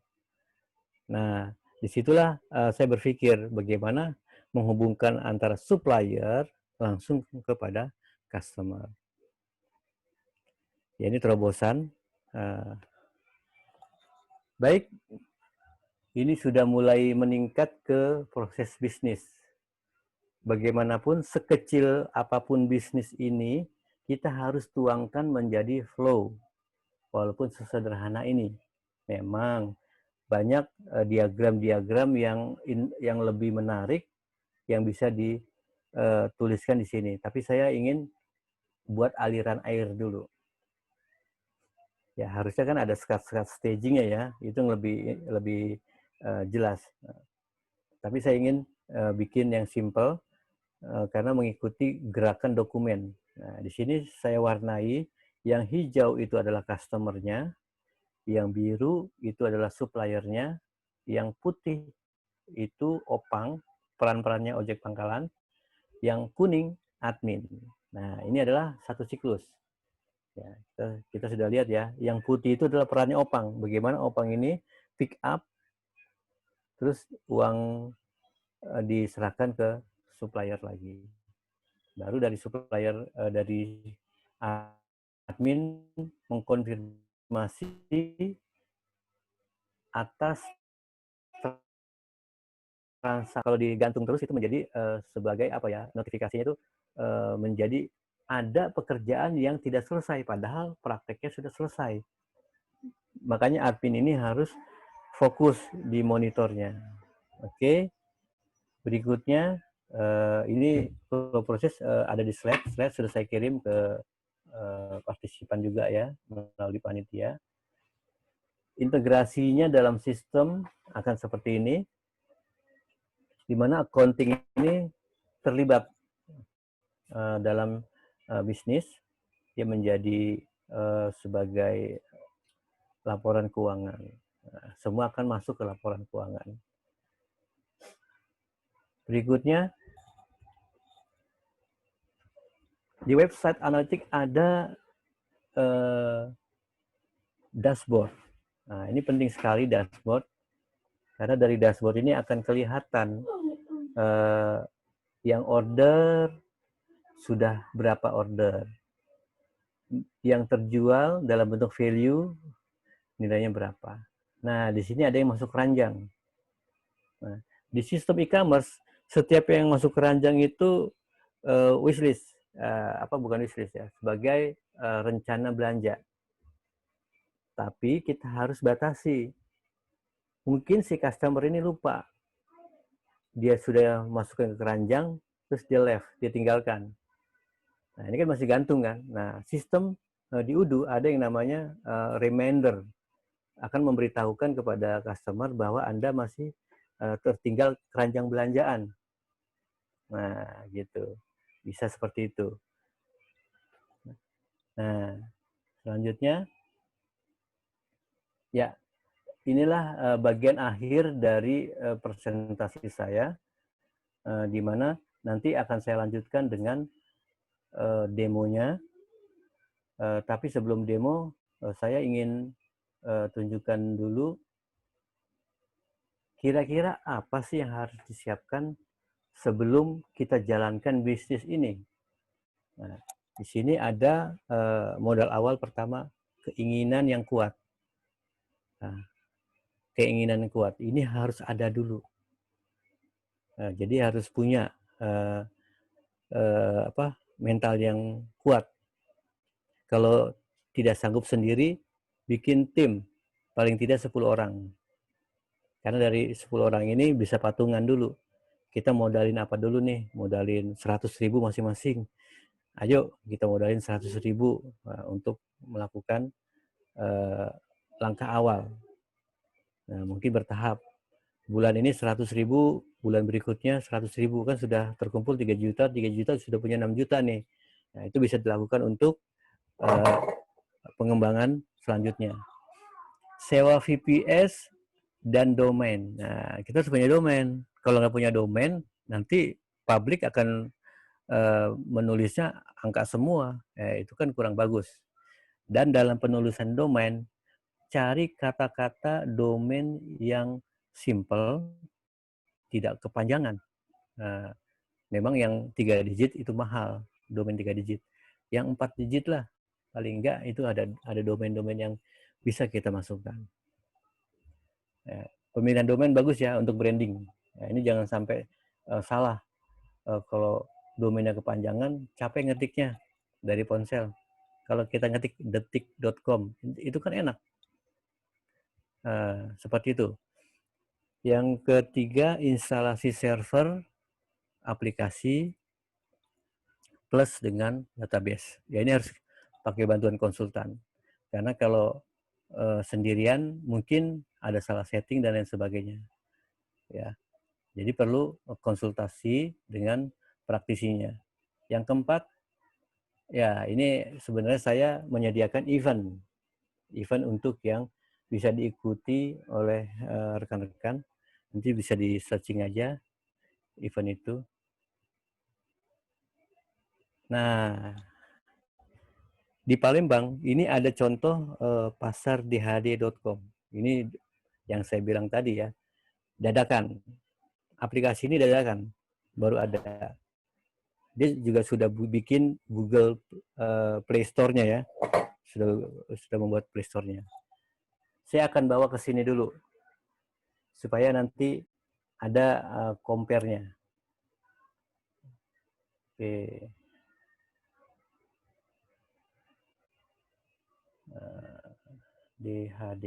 Nah, disitulah saya berpikir bagaimana menghubungkan antara supplier langsung kepada customer. Ya, ini terobosan. Baik, ini sudah mulai meningkat ke proses bisnis. Bagaimanapun, sekecil apapun bisnis ini, kita harus tuangkan menjadi flow. Walaupun sesederhana ini. Memang banyak diagram-diagram yang lebih menarik yang bisa dituliskan di sini. Tapi saya ingin buat aliran air dulu. Ya, harusnya kan ada sekat-sekat stagingnya ya, itu yang lebih jelas. Tapi saya ingin bikin yang simple karena mengikuti gerakan dokumen. Nah, di sini saya warnai, yang hijau itu adalah customer-nya, yang biru itu adalah supplier-nya, yang putih itu opang, peran-perannya ojek pangkalan, yang kuning admin. Nah, ini adalah satu siklus. Ya, kita sudah lihat ya, yang putih itu adalah perannya opang. Bagaimana opang ini pick up, terus uang diserahkan ke supplier lagi. Baru dari supplier, dari admin mengkonfirmasi atas transaksi. Kalau digantung terus itu menjadi sebagai apa ya, notifikasinya itu menjadi ada pekerjaan yang tidak selesai, padahal prakteknya sudah selesai. Makanya admin ini harus fokus di monitornya. Oke, berikutnya ini proses ada di slide sudah saya kirim ke partisipan juga ya, melalui panitia. Integrasinya dalam sistem akan seperti ini, di mana accounting ini terlibat dalam bisnis, dia menjadi sebagai laporan keuangan. Nah, semua akan masuk ke laporan keuangan. Berikutnya, di website analitik ada dashboard. Nah, ini penting sekali dashboard, karena dari dashboard ini akan kelihatan yang order, sudah berapa order, yang terjual dalam bentuk value, nilainya berapa. Nah, di sini ada yang masuk keranjang. Nah, di sistem e-commerce, setiap yang masuk keranjang itu wishlist. bukan wishlist ya, sebagai rencana belanja. Tapi kita harus batasi. Mungkin si customer ini lupa. Dia sudah masukkan ke keranjang, terus dia left, dia tinggalkan. Nah, ini kan masih gantung kan. Nah, sistem di Udu ada yang namanya reminder. Akan memberitahukan kepada customer bahwa Anda masih tertinggal keranjang belanjaan. Nah, gitu. Bisa seperti itu. Nah, selanjutnya, ya, inilah bagian akhir dari presentasi saya, di mana nanti akan saya lanjutkan dengan demonya. Tapi sebelum demo, saya ingin tunjukkan dulu kira-kira apa sih yang harus disiapkan sebelum kita jalankan bisnis ini. Nah, di sini ada modal awal pertama, keinginan yang kuat. Nah, keinginan yang kuat ini harus ada dulu. Jadi harus punya mental yang kuat. Kalau tidak sanggup sendiri, bikin tim paling tidak 10 orang. Karena dari 10 orang ini bisa patungan dulu. Kita modalin apa dulu nih? Modalin 100.000 masing-masing. Ayo kita modalin 100.000 untuk melakukan langkah awal. Nah, mungkin bertahap. Bulan ini 100.000, bulan berikutnya 100.000, kan sudah terkumpul 3 juta sudah punya 6 juta nih. Nah, itu bisa dilakukan untuk pengembangan selanjutnya. Sewa VPS dan domain. Nah, kita harus punya domain. Kalau nggak punya domain, nanti publik akan menulisnya angka semua. Itu kan kurang bagus. Dan dalam penulisan domain, cari kata-kata domain yang simple, tidak kepanjangan. Nah, memang yang 3 digit itu mahal, domain 3 digit. Yang 4 digit lah, paling enggak itu ada domain-domain yang bisa kita masukkan. Pemilihan domain bagus ya untuk branding. Nah, ini jangan sampai salah. Kalau domainnya kepanjangan, capek ngetiknya dari ponsel. Kalau kita ngetik detik.com, itu kan enak. Seperti itu. Yang ketiga, instalasi server, aplikasi, plus dengan database. Ya, ini harus pakai bantuan konsultan. Karena kalau sendirian mungkin ada salah setting dan lain sebagainya. Ya. Jadi perlu konsultasi dengan praktisinya. Yang keempat, ya ini sebenarnya saya menyediakan event untuk yang bisa diikuti oleh rekan-rekan. Nanti bisa di searching aja event itu. Nah, di Palembang ini ada contoh pasar dhd.com. Ini yang saya bilang tadi ya, dadakan. Aplikasi ini dadakan, baru ada. Dia juga sudah bikin Google Play Store-nya ya, sudah membuat Play Store-nya. Saya akan bawa ke sini dulu, supaya nanti ada compare-nya. Oke. DHD.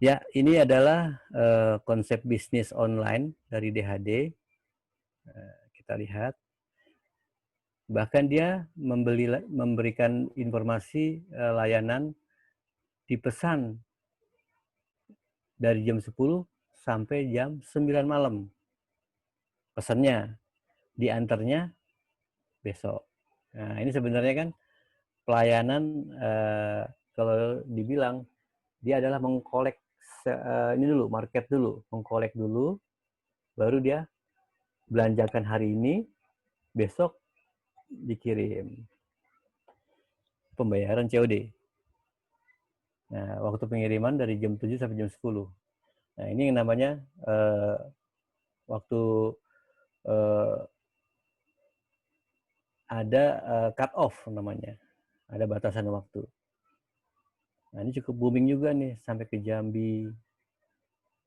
Ya, ini adalah konsep bisnis online dari DHD. Kita lihat. Bahkan dia memberikan informasi layanan dipesan dari jam 10 sampai jam 9 malam. Pesannya, diantarnya besok. Nah, ini sebenarnya kan pelayanan, kalau dibilang, dia adalah mengkolek ini dulu, market dulu, mengkolek dulu, baru dia belanjakan hari ini, besok dikirim. Pembayaran COD. Nah, waktu pengiriman dari jam 7 sampai jam 10. Nah, ini yang namanya waktu ada cut off namanya. Ada batasan waktu. Nah, ini cukup booming juga nih, sampai ke Jambi.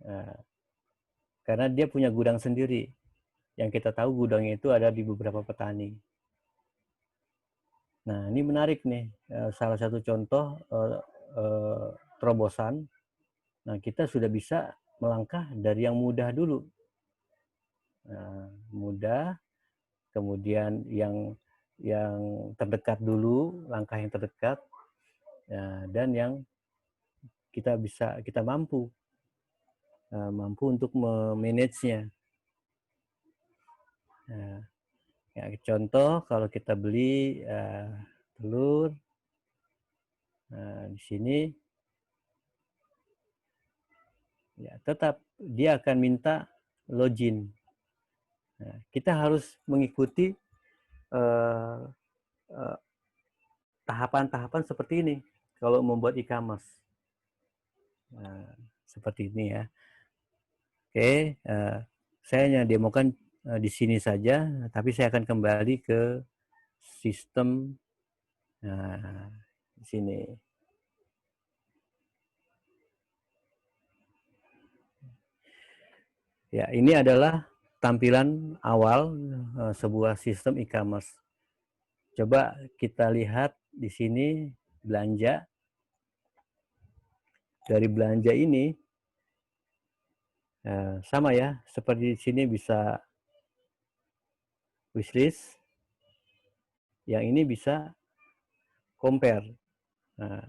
Nah, karena dia punya gudang sendiri. Yang kita tahu gudangnya itu ada di beberapa petani. Nah, ini menarik nih. Salah satu contoh terobosan. Nah, kita sudah bisa melangkah dari yang mudah dulu. Nah, mudah, kemudian yang terdekat dulu, langkah yang terdekat, dan yang kita mampu untuk memanage-nya. Nah, ya, contoh kalau kita beli telur, di sini ya tetap dia akan minta login. Nah, kita harus mengikuti tahapan-tahapan seperti ini kalau membuat e-commerce. Nah, seperti ini ya. Oke, saya hanya demokan di sini saja, tapi saya akan kembali ke sistem di sini. Ya, ini adalah tampilan awal sebuah sistem e-commerce. Coba kita lihat di sini belanja. Dari belanja ini sama ya, seperti di sini bisa wishlist. Yang ini bisa compare. Nah,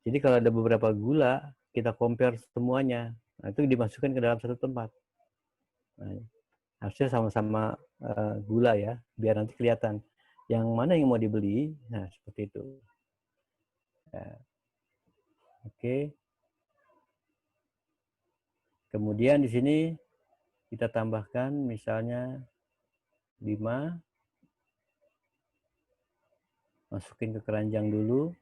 jadi kalau ada beberapa gula, kita compare semuanya. Nah, itu dimasukkan ke dalam satu tempat. Nah, harusnya sama-sama gula ya, biar nanti kelihatan yang mana yang mau dibeli. Nah, seperti itu. Oke. Kemudian di sini kita tambahkan misalnya 5. Masukin ke keranjang dulu.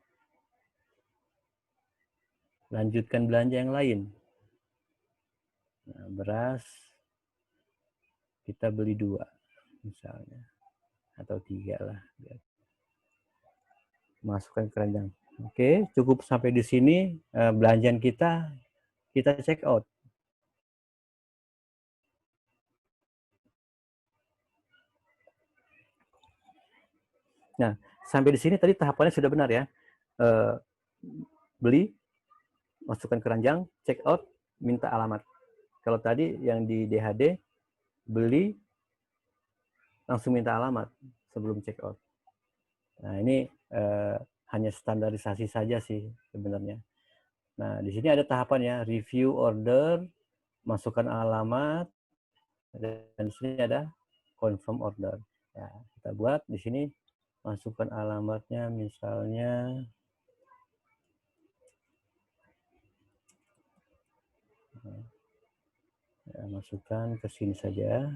Lanjutkan belanja yang lain. Nah, beras kita beli 2 misalnya. Atau 3 lah. Masukkan ke keranjang. Oke, cukup sampai di sini belanjaan kita check out. Nah, sampai di sini tadi tahapannya sudah benar ya. Beli, masukkan keranjang, check out, minta alamat. Kalau tadi yang di DHD, beli, langsung minta alamat sebelum check out. Nah, ini hanya standarisasi saja sih sebenarnya. Nah, di sini ada tahapannya, review order, masukkan alamat, dan di sini ada confirm order. Ya, kita buat di sini, masukkan alamatnya misalnya ya, masukkan ke sini saja.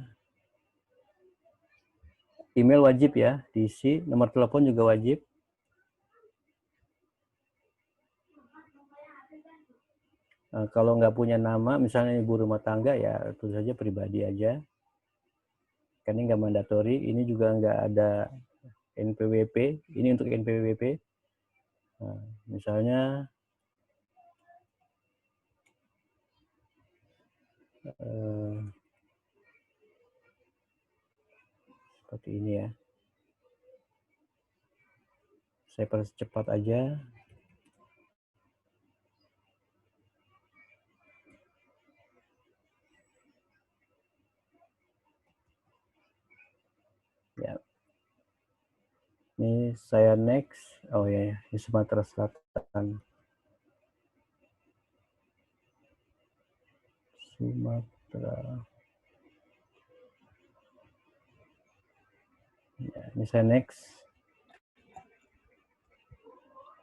Email wajib ya, diisi. Nomor telepon juga wajib. Kalau nggak punya nama, misalnya ibu rumah tangga, ya tulis saja pribadi aja. Karena ini nggak mandatori. Ini juga nggak ada NPWP. Ini untuk NPWP. Nah, misalnya seperti ini ya. Saya percepat aja. Ya. Ini saya next. Oh ya, di Sumatera Selatan. Sumatera. Ya, ini saya next.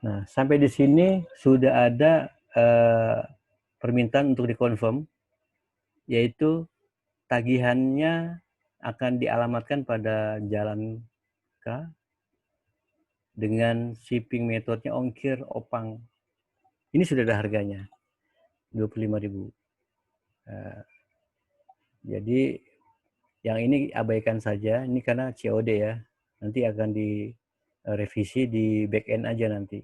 Nah, sampai di sini sudah ada permintaan untuk dikonfirm, yaitu tagihannya akan dialamatkan pada Jalan K dengan shipping metodenya ongkir opang. Ini sudah ada harganya, 25.000. Jadi yang ini abaikan saja, ini karena COD ya. Nanti akan direvisi di back end aja nanti.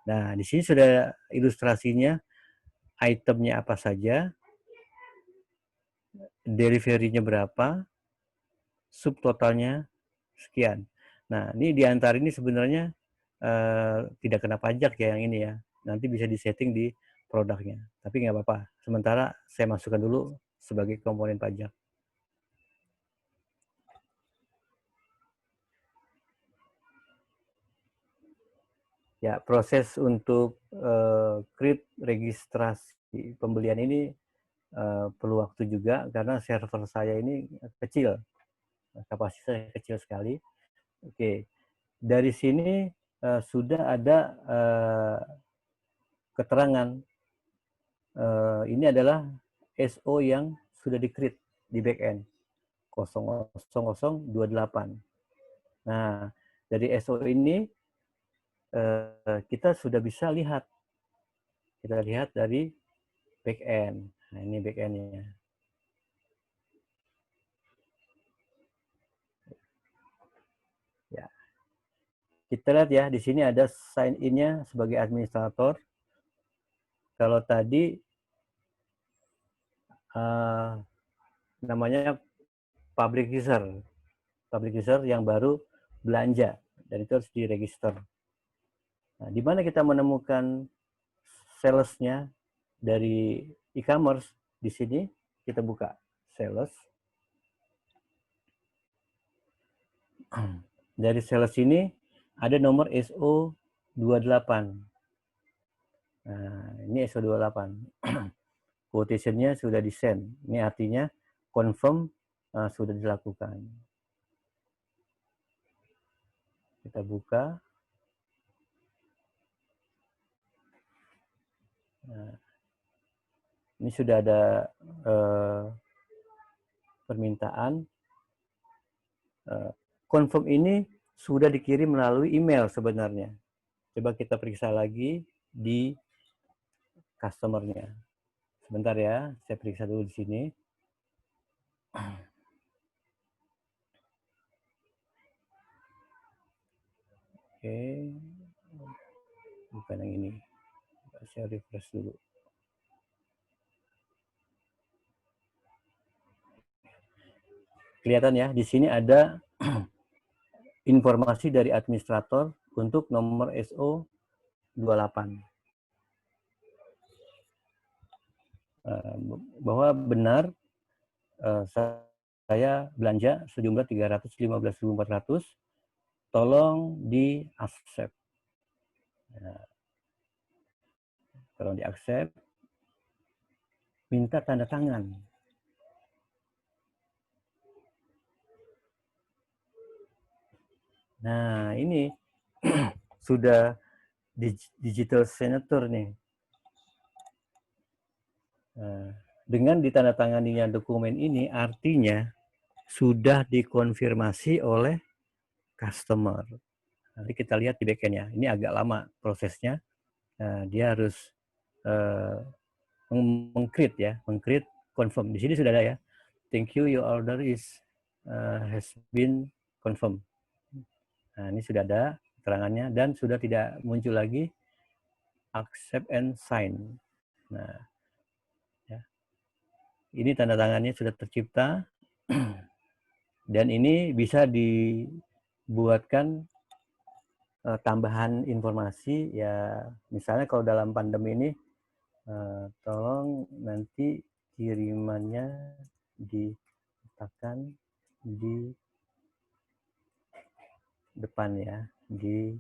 Nah, di sini sudah ilustrasinya, itemnya apa saja, delivery-nya berapa, subtotalnya sekian. Nah, ini di antara ini sebenarnya tidak kena pajak ya yang ini ya. Nanti bisa disetting di produknya. Tapi nggak apa-apa. Sementara saya masukkan dulu sebagai komponen pajak. Ya, proses untuk create registrasi pembelian ini perlu waktu juga karena server saya ini kecil, kapasitasnya kecil sekali. Oke, dari sini sudah ada keterangan ini adalah SO yang sudah di-create di backend 00028. Nah, dari SO ini kita sudah bisa lihat. Kita lihat dari backend. Nah, ini backend-nya. Ya. Kita lihat ya, di sini ada sign in-nya sebagai administrator. Kalau tadi namanya public user yang baru belanja dan itu harus diregister. Nah, di mana kita menemukan sales-nya dari e-commerce? Di sini kita buka sales. Dari sales ini ada nomor SO28. Nah, ini SO28. Quotation-nya sudah di-send. Ini artinya confirm sudah dilakukan. Kita buka. Nah, ini sudah ada permintaan. Confirm ini sudah dikirim melalui email sebenarnya. Coba kita periksa lagi di customer-nya. Sebentar ya, saya periksa dulu di sini. Oke, bukan yang ini. Saya refresh dulu. Kelihatan ya, di sini ada informasi dari administrator untuk nomor SO28. Bahwa benar saya belanja sejumlah 315.400, tolong di-accept. Tolong di-accept, minta tanda tangan. Nah, ini sudah digital signature nih. Dengan ditandatanganinya dokumen ini artinya sudah dikonfirmasi oleh customer. Nanti kita lihat di backend-nya. Ini agak lama prosesnya. Dia harus meng-create ya, meng-create confirm. Di sini sudah ada ya. Thank you, your order has been confirmed. Nah, ini sudah ada keterangannya dan sudah tidak muncul lagi accept and sign. Nah, ya. Ini tanda tangannya sudah tercipta dan ini bisa dibuatkan tambahan informasi ya. Misalnya kalau dalam pandemi ini tolong nanti kirimannya diletakkan di depan ya, di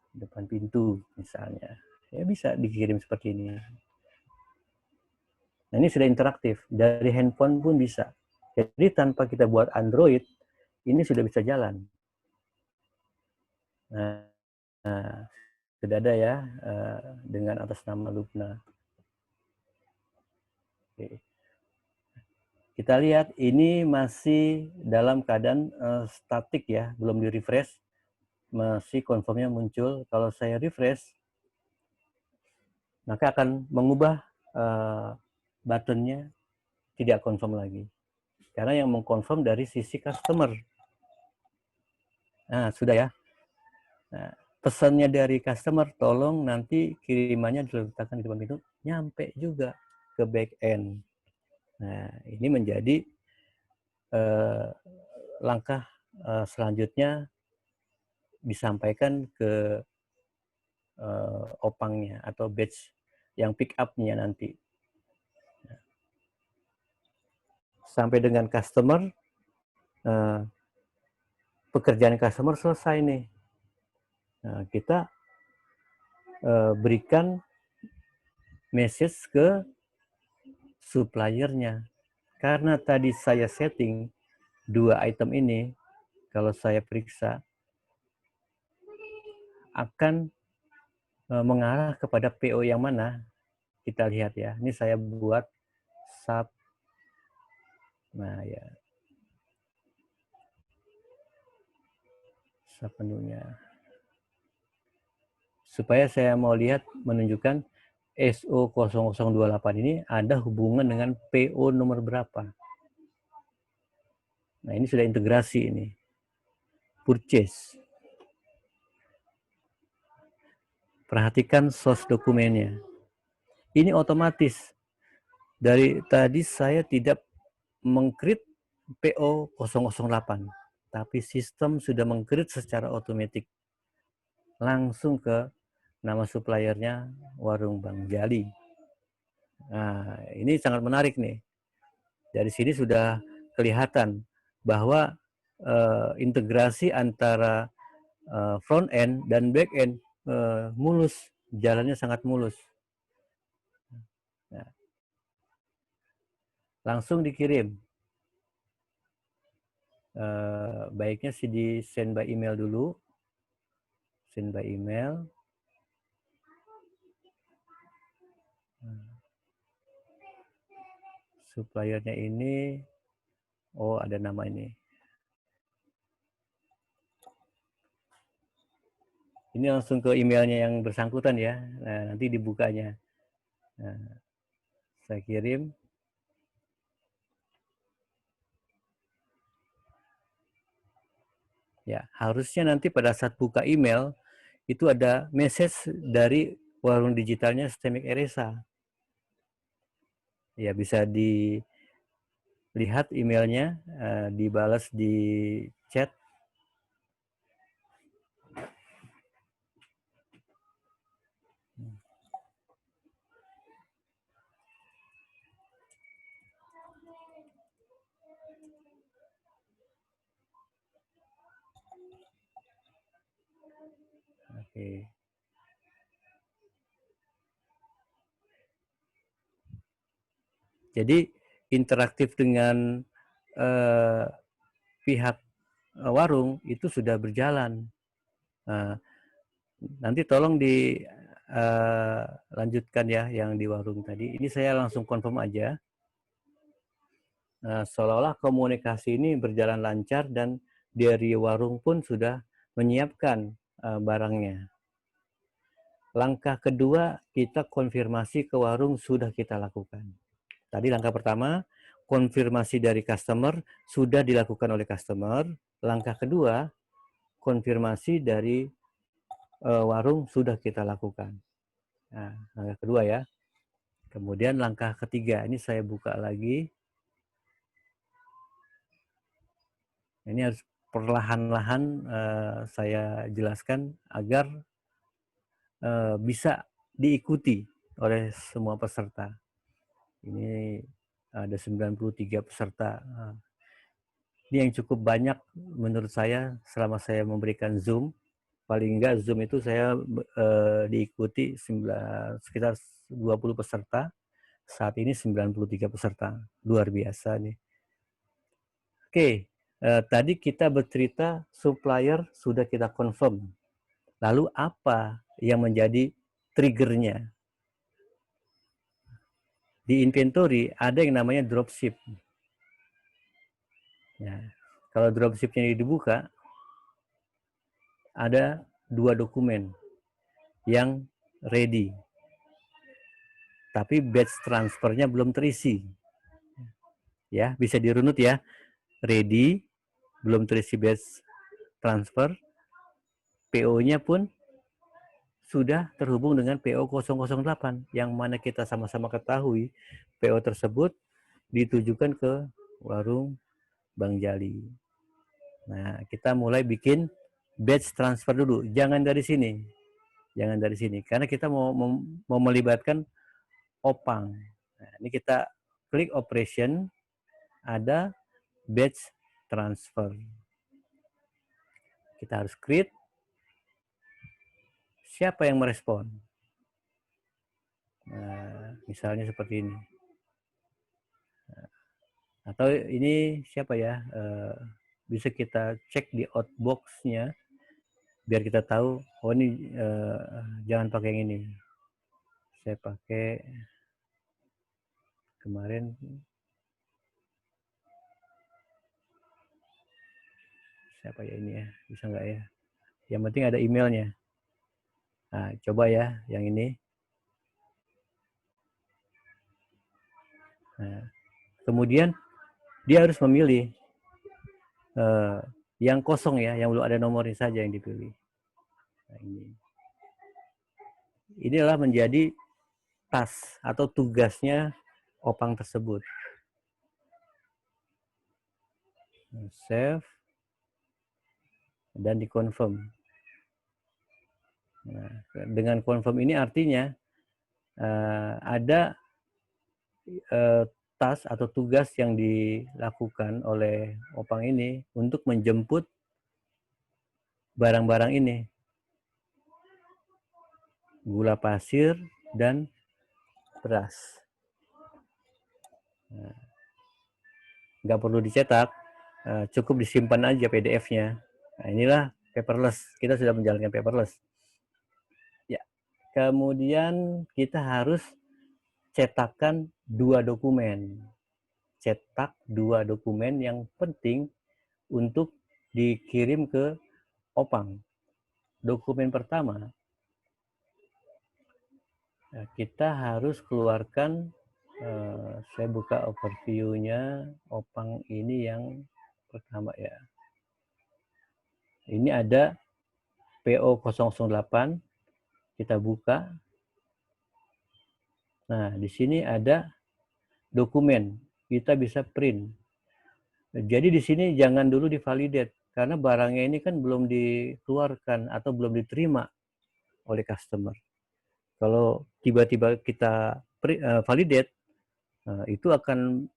depan pintu misalnya. Ya bisa dikirim seperti ini. Nah, ini sudah interaktif. Dari handphone pun bisa. Jadi tanpa kita buat Android, ini sudah bisa jalan. Nah, sudah ada ya dengan atas nama Lubna. Oke. Kita lihat ini masih dalam keadaan statik ya, belum di-refresh. Masih confirm-nya muncul. Kalau saya refresh, maka akan mengubah button-nya tidak confirm lagi. Karena yang mengkonfirm dari sisi customer. Nah, sudah ya. Nah, pesannya dari customer, tolong nanti kirimannya diletakkan di depan pintu, nyampe juga ke back end. Nah, ini menjadi langkah selanjutnya disampaikan ke opangnya atau batch yang pick up-nya nanti. Sampai dengan customer, pekerjaan customer selesai nih. Nah, kita berikan message ke suppliernya. Karena tadi saya setting 2 item ini, kalau saya periksa, akan mengarah kepada PO yang mana. Kita lihat ya, ini saya buat sub. Nah ya, sub menunya. Supaya saya mau lihat, menunjukkan SO0028 ini ada hubungan dengan PO nomor berapa. Nah ini sudah integrasi ini. Purchase. Perhatikan source dokumennya. Ini otomatis. Dari tadi saya tidak meng-create PO 008, tapi sistem sudah meng-create secara otomatis langsung ke nama suppliernya Warung Bang Jali. Nah, ini sangat menarik nih. Dari sini sudah kelihatan bahwa integrasi antara front end dan back end mulus, jalannya sangat mulus. Nah, langsung dikirim. Baiknya sih di send by email dulu. Send by email. Suppliernya ini, oh ada nama ini. Ini langsung ke emailnya yang bersangkutan ya. Nah, nanti dibukanya. Nah, saya kirim. Ya, harusnya nanti pada saat buka email itu ada message dari warung digitalnya Systemic Eresa. Ya, bisa dilihat emailnya, dibalas di chat. Oke. Jadi interaktif dengan pihak warung itu sudah berjalan. Nanti tolong dilanjutkan ya yang di warung tadi. Ini saya langsung confirm aja. Seolah-olah komunikasi ini berjalan lancar dan dari warung pun sudah menyiapkan barangnya. Langkah kedua, kita konfirmasi ke warung sudah kita lakukan. Tadi langkah pertama, konfirmasi dari customer sudah dilakukan oleh customer. Langkah kedua, konfirmasi dari warung sudah kita lakukan. Nah, langkah kedua ya. Kemudian langkah ketiga, ini saya buka lagi. Ini harus perlahan-lahan saya jelaskan agar bisa diikuti oleh semua peserta. Ini ada 93 peserta. Ini yang cukup banyak menurut saya selama saya memberikan Zoom. Paling enggak Zoom itu saya diikuti sekitar 20 peserta. Saat ini 93 peserta. Luar biasa nih. Oke, tadi kita bercerita supplier sudah kita confirm. Lalu apa yang menjadi triggernya? Di inventory ada yang namanya dropship. Ya, kalau dropshipnya dibuka, ada 2 dokumen yang ready. Tapi batch transfernya belum terisi. Ya, bisa dirunut ya. Ready, belum terisi batch transfer. PO-nya pun sudah terhubung dengan PO 008 yang mana kita sama-sama ketahui PO tersebut ditujukan ke warung Bang Jali. Nah, kita mulai bikin batch transfer dulu. Jangan dari sini. Jangan dari sini. Karena kita mau melibatkan opang. Nah, ini kita klik operation, ada batch transfer. Kita harus create. Siapa yang merespon? Nah, misalnya seperti ini. Atau ini siapa ya? Bisa kita cek di outbox-nya biar kita tahu, oh ini jangan pakai yang ini. Saya pakai kemarin siapa ya ini ya? Bisa nggak ya? Yang penting ada emailnya. Nah, coba ya yang ini. Nah, kemudian dia harus memilih yang kosong ya, yang belum ada nomornya saja yang dipilih. Nah, ini. Inilah menjadi task atau tugasnya opang tersebut. Save dan dikonfirm. Nah, dengan confirm ini artinya ada task atau tugas yang dilakukan oleh opang ini untuk menjemput barang-barang ini. Gula pasir dan beras. Nah, nggak perlu dicetak, cukup disimpan aja PDF-nya. Nah, inilah paperless. Kita sudah menjalankan paperless. Ya, kemudian kita harus cetakkan 2 dokumen. Cetak 2 dokumen yang penting untuk dikirim ke opang. Dokumen pertama, kita harus keluarkan, saya buka overview-nya opang ini yang pertama ya. Ini ada PO 008, kita buka. Nah, di sini ada dokumen, kita bisa print. Jadi di sini jangan dulu divalidate, karena barangnya ini kan belum dikeluarkan atau belum diterima oleh customer. Kalau tiba-tiba kita validate, itu akan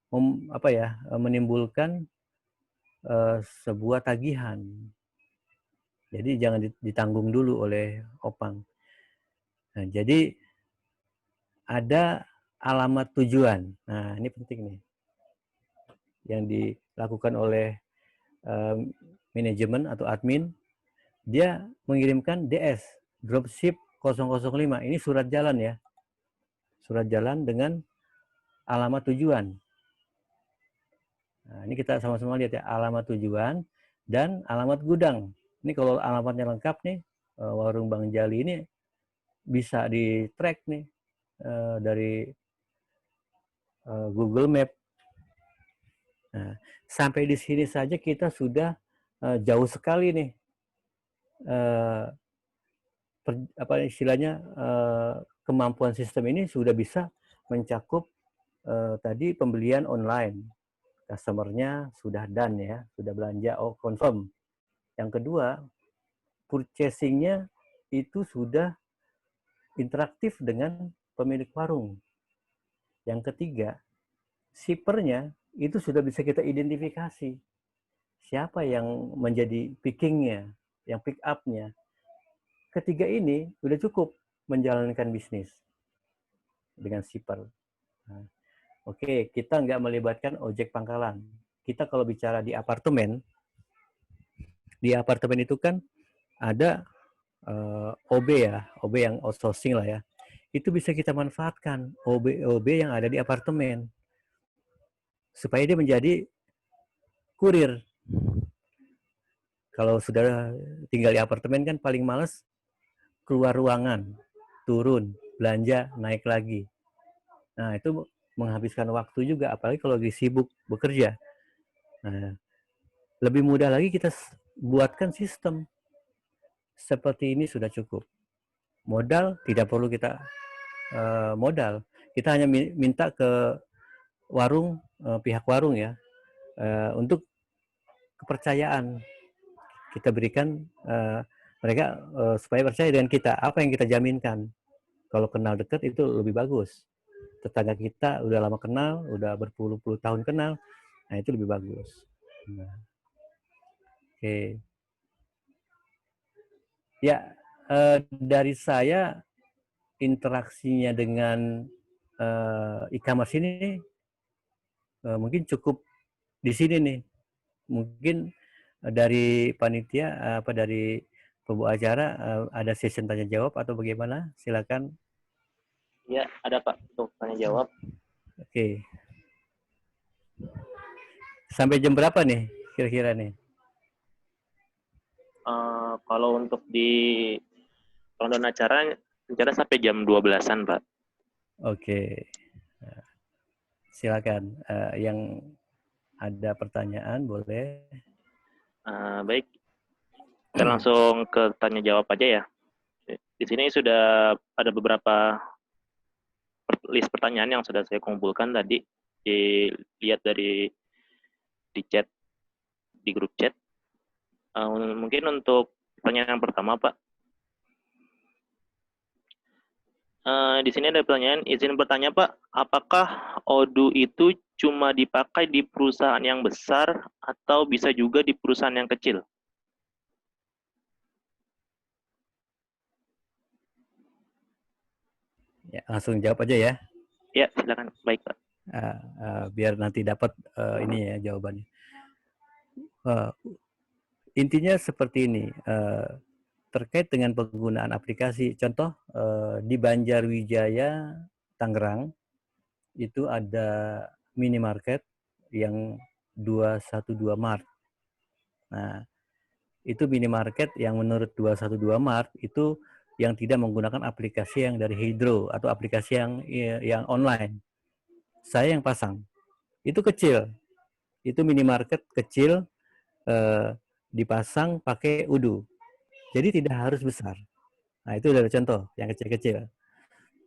menimbulkan sebuah tagihan. Jadi jangan ditanggung dulu oleh opang. Nah, jadi ada alamat tujuan. Nah, ini penting nih. Yang dilakukan oleh manajemen atau admin, dia mengirimkan DS, dropship 005. Ini surat jalan ya. Surat jalan dengan alamat tujuan. Nah, ini kita sama-sama lihat ya, alamat tujuan dan alamat gudang. Ini kalau alamatnya lengkap nih, warung Bang Jali ini bisa di-track nih dari Google Map. Nah, sampai di sini saja kita sudah jauh sekali nih, kemampuan sistem ini sudah bisa mencakup tadi pembelian online. Customer-nya sudah done ya, sudah belanja, confirm. Yang kedua, purchasing-nya itu sudah interaktif dengan pemilik warung. Yang ketiga, shipper-nya itu sudah bisa kita identifikasi. Siapa yang menjadi picking-nya, yang pick up-nya. Ketiga ini sudah cukup menjalankan bisnis dengan shipper. Nah, oke, kita nggak melibatkan ojek pangkalan. Kita kalau bicara di apartemen itu kan ada OB ya, OB yang outsourcing lah ya. Itu bisa kita manfaatkan OB yang ada di apartemen supaya dia menjadi kurir. Kalau sudah tinggal di apartemen kan paling males keluar ruangan, turun, belanja, naik lagi. Nah, itu menghabiskan waktu juga, apalagi kalau lagi sibuk bekerja. Nah, lebih mudah lagi kita buatkan sistem. Seperti ini sudah cukup. Modal tidak perlu kita modal. Kita hanya minta ke warung, pihak warung ya, untuk kepercayaan kita berikan mereka supaya percaya dengan kita. Apa yang kita jaminkan? Kalau kenal dekat itu lebih bagus. Tetangga kita udah lama kenal, udah berpuluh-puluh tahun kenal, nah itu lebih bagus. Nah, oke. Ya, dari saya interaksinya dengan e-commerce ini mungkin cukup di sini nih. Mungkin dari panitia dari pembawa acara ada session tanya jawab atau bagaimana? Silakan. Ya, ada Pak untuk tanya jawab. Oke. Sampai jam berapa nih kira-kira nih? Kalau untuk di rundown acara rencana sampai jam 12-an, Pak. Oke. Silakan. Yang ada pertanyaan boleh. Baik, kita langsung ke tanya jawab aja ya. Di sini sudah ada beberapa list pertanyaan yang sudah saya kumpulkan tadi, dilihat di chat, di grup chat. Mungkin untuk pertanyaan yang pertama, Pak. Di sini ada pertanyaan, izin bertanya Pak, apakah Odoo itu cuma dipakai di perusahaan yang besar atau bisa juga di perusahaan yang kecil? Ya, langsung jawab aja ya. Ya, silakan. Baik Pak. Biar nanti dapat ini ya jawabannya. Intinya seperti ini. Terkait dengan penggunaan aplikasi, contoh di Banjarwijaya, Tangerang, itu ada minimarket yang 212 Mart. Nah, itu minimarket yang menurut 212 Mart itu yang tidak menggunakan aplikasi yang dari Hydro atau aplikasi yang online. Saya yang pasang. Itu kecil. Itu minimarket kecil dipasang pakai Odoo. Jadi tidak harus besar. Nah, itu adalah contoh yang kecil-kecil.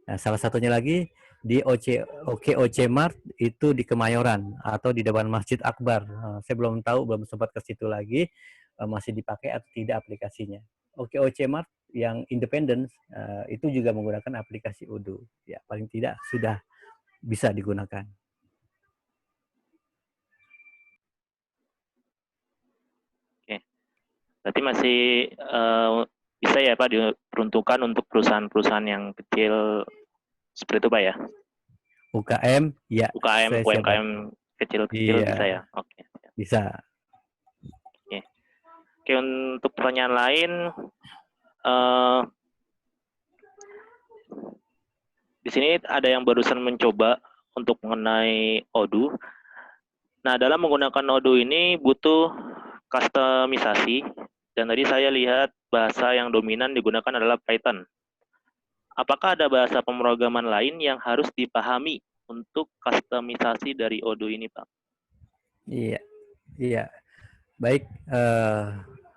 Nah, salah satunya lagi di OKOC Mart itu di Kemayoran atau di depan Masjid Akbar. Saya belum tahu, belum sempat ke situ lagi masih dipakai atau tidak aplikasinya. OKOC Mart yang independen itu juga menggunakan aplikasi Odoo. Ya, paling tidak sudah bisa digunakan. Oke. Berarti masih bisa ya Pak diperuntukkan untuk perusahaan-perusahaan yang kecil seperti itu Pak ya? UKM, ya. UMKM kecil-kecil iya, bisa ya? Oke. Bisa. Oke, untuk pertanyaan lain, di sini ada yang barusan mencoba untuk mengenai Odoo. Nah, dalam menggunakan Odoo ini butuh kustomisasi, dan tadi saya lihat bahasa yang dominan digunakan adalah Python. Apakah ada bahasa pemrograman lain yang harus dipahami untuk kustomisasi dari Odoo ini, Pak? Iya. Baik,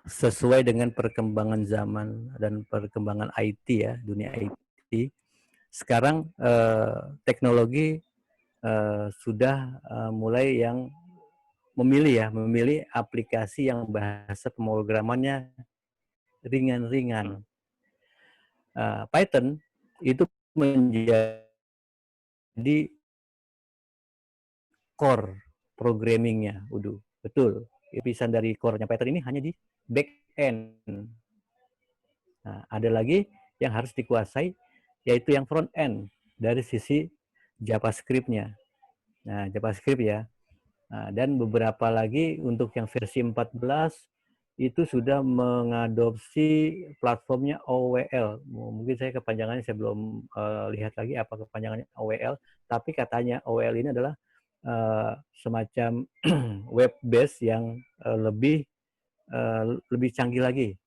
sesuai dengan perkembangan zaman dan perkembangan IT ya, dunia IT. Sekarang teknologi sudah mulai yang memilih aplikasi yang bahasa pemrogramannya ringan-ringan. Python itu menjadi core programmingnya, Odoo. Betul. Lapisan dari core-nya Python ini hanya di back end. Nah, ada lagi yang harus dikuasai, yaitu yang front end dari sisi JavaScript-nya. Nah, JavaScript ya. Nah, dan beberapa lagi untuk yang versi 14 itu sudah mengadopsi platformnya OWL. Mungkin saya kepanjangannya saya belum lihat lagi apa kepanjangannya OWL, tapi katanya OWL ini adalah semacam web base yang lebih canggih lagi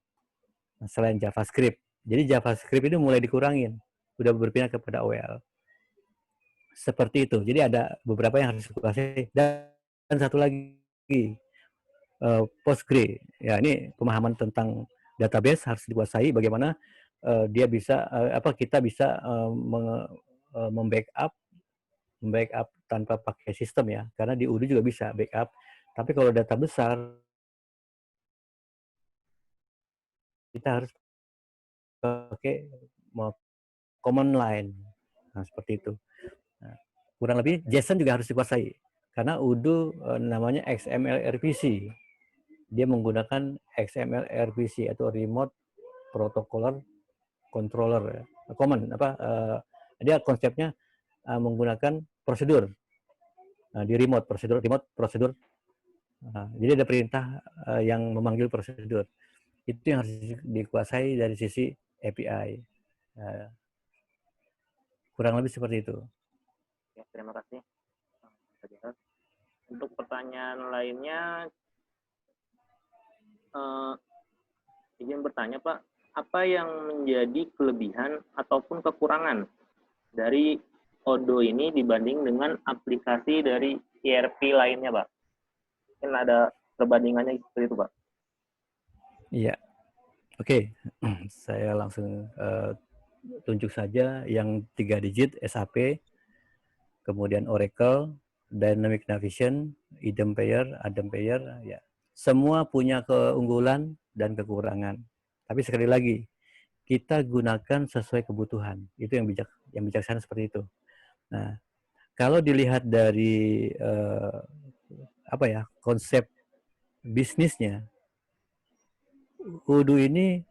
selain JavaScript. Jadi JavaScript itu mulai dikurangin, sudah berpindah kepada OWL. Seperti itu. Jadi ada beberapa yang harus dikuasai. Dan satu lagi Postgre. Ya, ini pemahaman tentang database harus dikuasai. Bagaimana dia bisa kita bisa membackup backup tanpa pakai sistem ya, karena di Odoo juga bisa backup. Tapi kalau data besar, kita harus pakai command line. Nah, seperti itu. Nah, kurang lebih JSON juga harus dikuasai. Karena Odoo namanya XML RPC. Dia menggunakan XML RPC atau Remote Protocol Controller. Command dia konsepnya menggunakan prosedur. Di remote prosedur. Jadi ada perintah yang memanggil prosedur. Itu yang harus dikuasai dari sisi API. Kurang lebih seperti itu. Ya, terima kasih. Untuk pertanyaan lainnya, izin bertanya Pak, apa yang menjadi kelebihan ataupun kekurangan dari Odoo ini dibanding dengan aplikasi dari ERP lainnya Pak? Mungkin ada perbandingannya seperti itu Pak. Iya. Oke. Saya langsung tunjuk saja yang 3 digit SAP, kemudian Oracle, Dynamic Navision, Idem Payer, Adem Payer, ya. Semua punya keunggulan dan kekurangan. Tapi sekali lagi, kita gunakan sesuai kebutuhan. Itu yang bijaksana seperti itu. Nah, kalau dilihat dari konsep bisnisnya, Odoo ini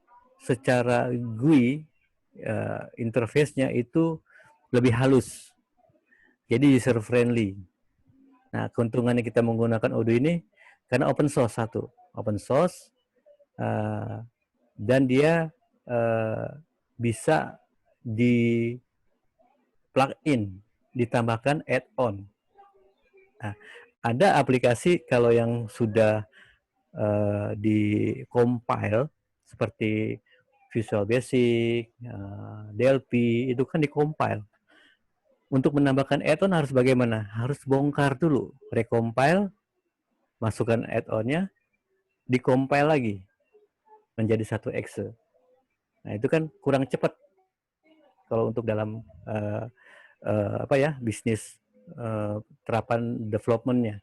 secara GUI interface-nya itu lebih halus. Jadi user friendly. Nah, keuntungannya kita menggunakan Odoo ini karena open source satu, open source dan dia bisa di plug in, ditambahkan add-on. Nah, ada aplikasi kalau yang sudah di compile seperti Visual Basic, DLP itu kan di compile. Untuk menambahkan add-on harus bagaimana? Harus bongkar dulu, recompile, masukkan add-onnya, di-compile lagi menjadi satu exe. Nah, itu kan kurang cepat kalau untuk dalam bisnis terapan development-nya.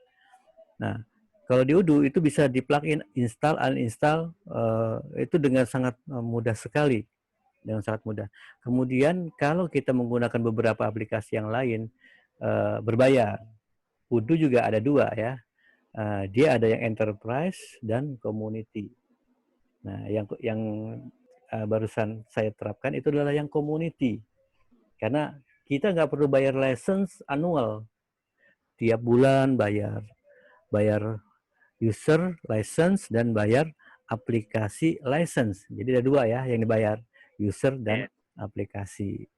Nah, kalau di Odoo itu bisa di-plugin, install, uninstall, itu dengan sangat mudah sekali. Dengan sangat mudah. Kemudian kalau kita menggunakan beberapa aplikasi yang lain berbayar, Odoo juga ada 2 ya. Dia ada yang enterprise dan community. Nah, yang barusan saya terapkan itu adalah yang community. Karena kita nggak perlu bayar license annual. Tiap bulan bayar user license dan bayar aplikasi license. Jadi ada 2 ya yang dibayar, user dan aplikasi.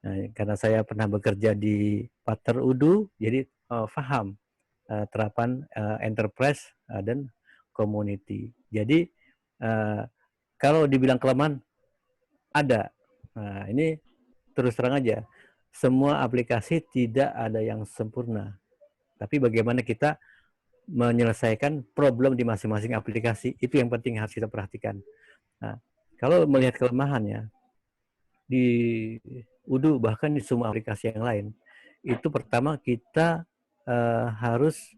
Nah, karena saya pernah bekerja di partner Odoo, jadi paham terapan enterprise dan community. Jadi kalau dibilang kelemahan ada. Nah, ini terus terang aja, semua aplikasi tidak ada yang sempurna. Tapi bagaimana kita menyelesaikan problem di masing-masing aplikasi, itu yang penting harus kita perhatikan. Nah, kalau melihat kelemahannya, di Odoo bahkan di semua aplikasi yang lain, itu pertama kita harus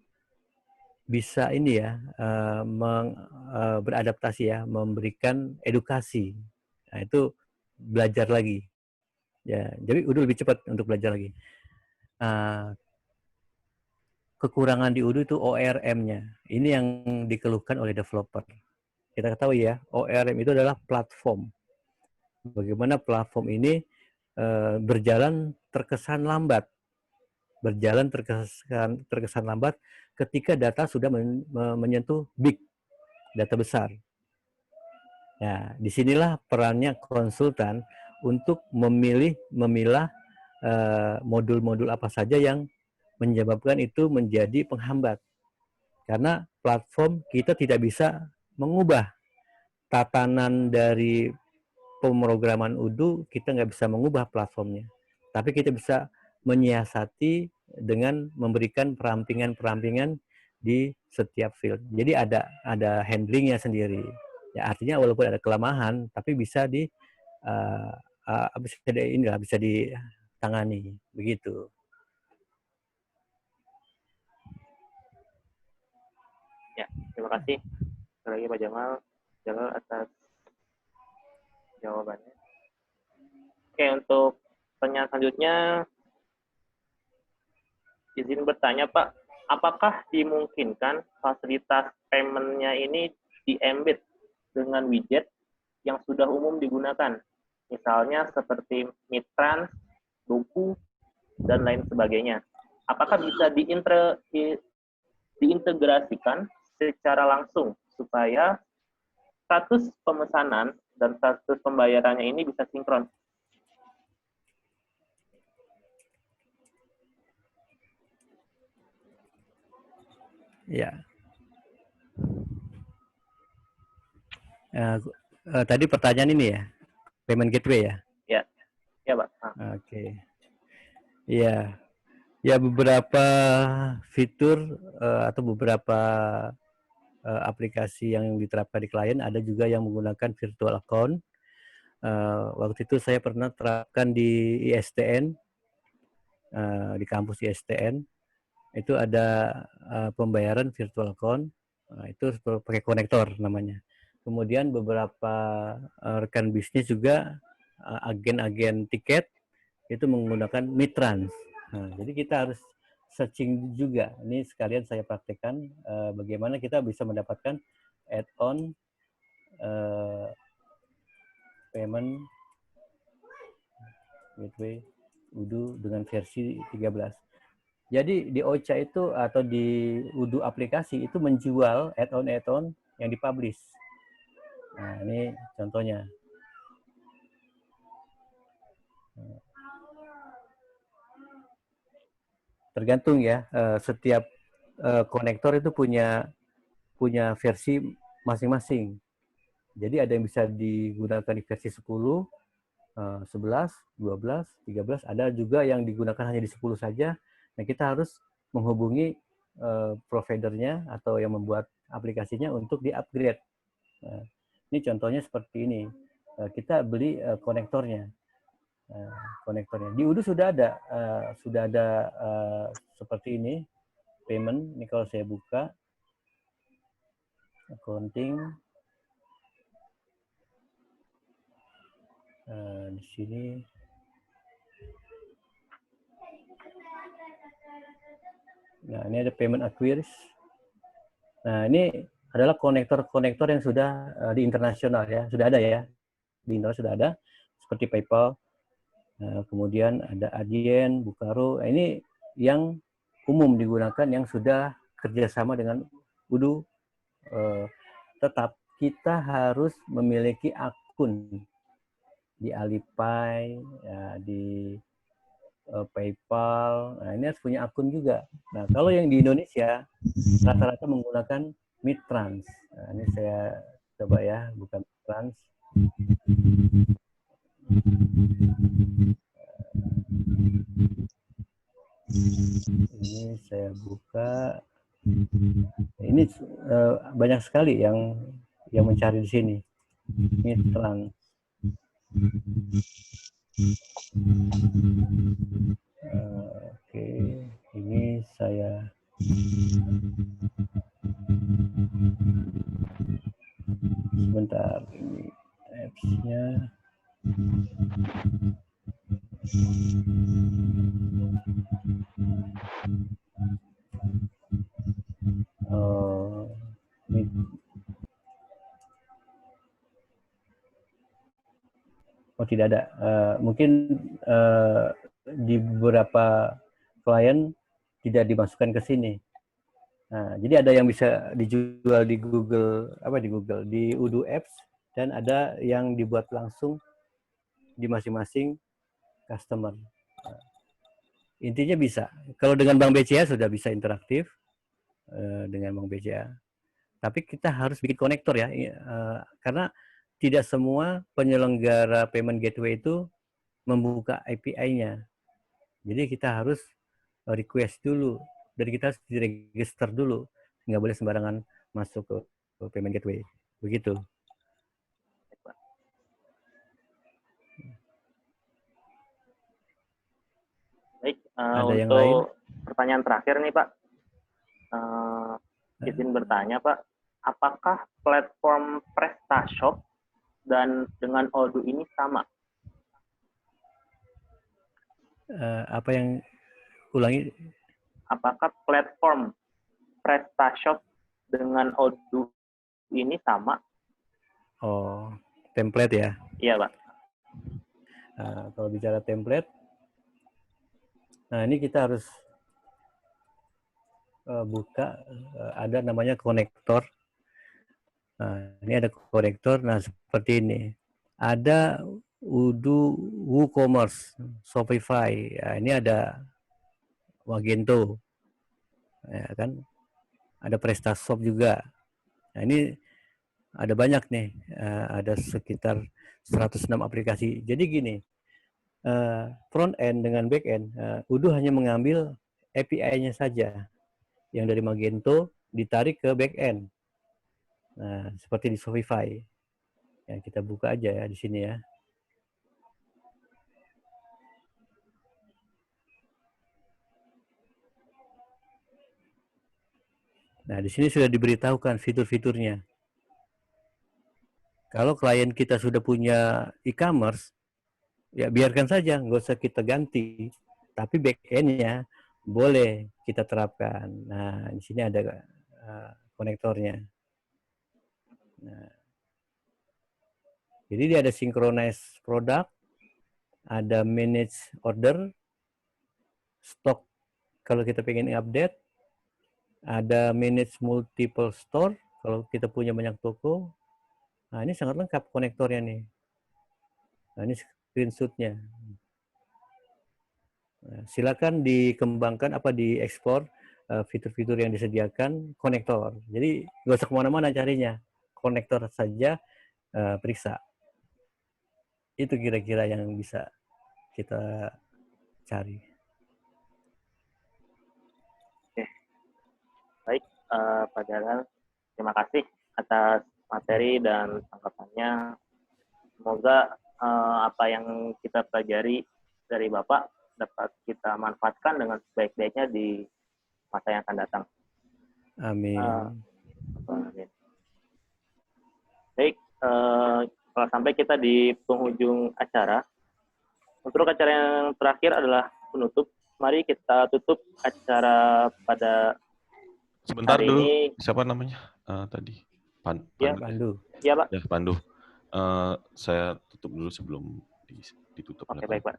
bisa ini ya, beradaptasi ya, memberikan edukasi. Nah, itu belajar lagi. Ya, jadi Odoo lebih cepat untuk belajar lagi. Kekurangan di Odoo itu ORM-nya. Ini yang dikeluhkan oleh developer. Kita ketahui ya, ORM itu adalah platform. Bagaimana platform ini berjalan terkesan lambat. Berjalan terkesan lambat ketika data sudah menyentuh big, data besar. Ya, disinilah perannya konsultan untuk memilah modul-modul apa saja yang menyebabkan itu menjadi penghambat. Karena platform kita tidak bisa mengubah tatanan dari pemrograman Odoo, kita nggak bisa mengubah platformnya. Tapi kita bisa menyiasati dengan memberikan perampingan-perampingan di setiap field. Jadi ada handlingnya sendiri. Ya, artinya walaupun ada kelemahan, tapi bisa bisa ditangani begitu. Ya, terima kasih sekali lagi Pak Jalal atas jawabannya. Oke, untuk pertanyaan selanjutnya, izin bertanya Pak, apakah dimungkinkan fasilitas payment-nya ini di-embed dengan widget yang sudah umum digunakan? Misalnya seperti Mitrans, Doku, dan lain sebagainya. Apakah bisa diintegrasikan secara langsung supaya status pemesanan dan status pembayarannya ini bisa sinkron? Ya. Tadi pertanyaan ini ya, payment gateway ya. Ya, ya Pak. Oke. Ya, ya beberapa fitur atau beberapa aplikasi yang diterapkan di klien ada juga yang menggunakan virtual account. Waktu itu saya pernah terapkan di ISTN, di kampus ISTN. Itu ada pembayaran virtual account, itu pakai konektor namanya. Kemudian beberapa rekan bisnis juga agen-agen tiket itu menggunakan Mitrans. Nah, jadi kita harus searching juga. Ini sekalian saya praktekkan bagaimana kita bisa mendapatkan add-on payment gateway Udu dengan versi 13. Jadi di Ocha itu atau di Udu aplikasi itu menjual add-on yang dipublish. Nah, ini contohnya. Tergantung ya, setiap konektor itu punya versi masing-masing. Jadi ada yang bisa digunakan di versi 10, 11, 12, 13, ada juga yang digunakan hanya di 10 saja. Nah, kita harus menghubungi providernya atau yang membuat aplikasinya untuk di-upgrade. Nah, ini contohnya seperti ini. Kita beli konektornya. Konektornya. Di Udu sudah ada seperti ini payment. Ini kalau saya buka accounting, di sini nah ini ada payment acquires. Nah ini adalah konektor-konektor yang sudah di internasional ya, sudah ada ya, di Indonesia sudah ada seperti PayPal. Kemudian ada Adyen, Bukaro. Nah, ini yang umum digunakan yang sudah kerjasama dengan Udu. Tetap kita harus memiliki akun di Alipay, ya, di PayPal. Nah, ini harus punya akun juga. Nah, kalau yang di Indonesia rata-rata menggunakan Mitrans. Nah, ini saya coba ya, bukan Mitrans. Ini saya buka. Ini banyak sekali yang mencari di sini. Mitrans. Oke, ini saya sebentar, ini apps-nya. Oh, tidak ada. Mungkin di beberapa klien tidak dimasukkan ke sini. Nah, jadi ada yang bisa dijual di Google, di Udu Apps, dan ada yang dibuat langsung di masing-masing customer. Intinya bisa. Kalau dengan Bank BCA sudah bisa interaktif dengan Bank BCA. Tapi kita harus bikin konektor ya, karena tidak semua penyelenggara payment gateway itu membuka API-nya. Jadi kita harus request dulu, dan kita harus diregister dulu. Nggak boleh sembarangan masuk ke payment gateway. Begitu. Baik, Ada untuk yang lain? pertanyaan terakhir nih Pak. izin bertanya Pak, apakah platform PrestaShop dan dengan Odoo ini sama? Apa yang ulangi? Apakah platform PrestaShop dengan Odoo ini sama? Oh, template ya. Iya Pak. Kalau bicara template, nah ini kita harus buka, ada namanya konektor. Nah, ini ada konektor. Nah, seperti ini. Ada Odoo, WooCommerce, Shopify. Ya, ini ada Magento, ya kan? Ada PrestaShop juga. Nah, ini ada banyak nih. Ada sekitar 106 aplikasi. Jadi gini, front end dengan back end, Odoo hanya mengambil API-nya saja yang dari Magento ditarik ke back end. Nah, seperti di Shopify. Yang kita buka aja ya di sini ya. Nah, di sini sudah diberitahukan fitur-fiturnya. Kalau klien kita sudah punya e-commerce, ya biarkan saja, nggak usah kita ganti. Tapi back-end-nya boleh kita terapkan. Nah, di sini ada konektornya. Nah, jadi dia ada synchronize product, ada manage order, stok kalau kita pengen update, ada manage multiple store kalau kita punya banyak toko. Nah, ini sangat lengkap konektornya nih. Nah, ini screenshot-nya. Nah, silakan dikembangkan diekspor fitur-fitur yang disediakan konektor. Jadi nggak usah kemana-mana carinya, konektor saja periksa. Itu kira-kira yang bisa kita cari. Oke. Baik, Pak Jalal, terima kasih atas materi dan tanggapannya. Semoga apa yang kita pelajari dari Bapak dapat kita manfaatkan dengan sebaik-baiknya di masa yang akan datang. Amin. Amin. Baik, kalau sampai kita di penghujung acara, untuk acara yang terakhir adalah penutup. Mari kita tutup acara pada Sebentar hari dulu, ini. siapa namanya tadi? Ya, Pandu. Ya, Pak. Ya, Pandu. Saya tutup dulu sebelum ditutup. Oke, baik, Pak.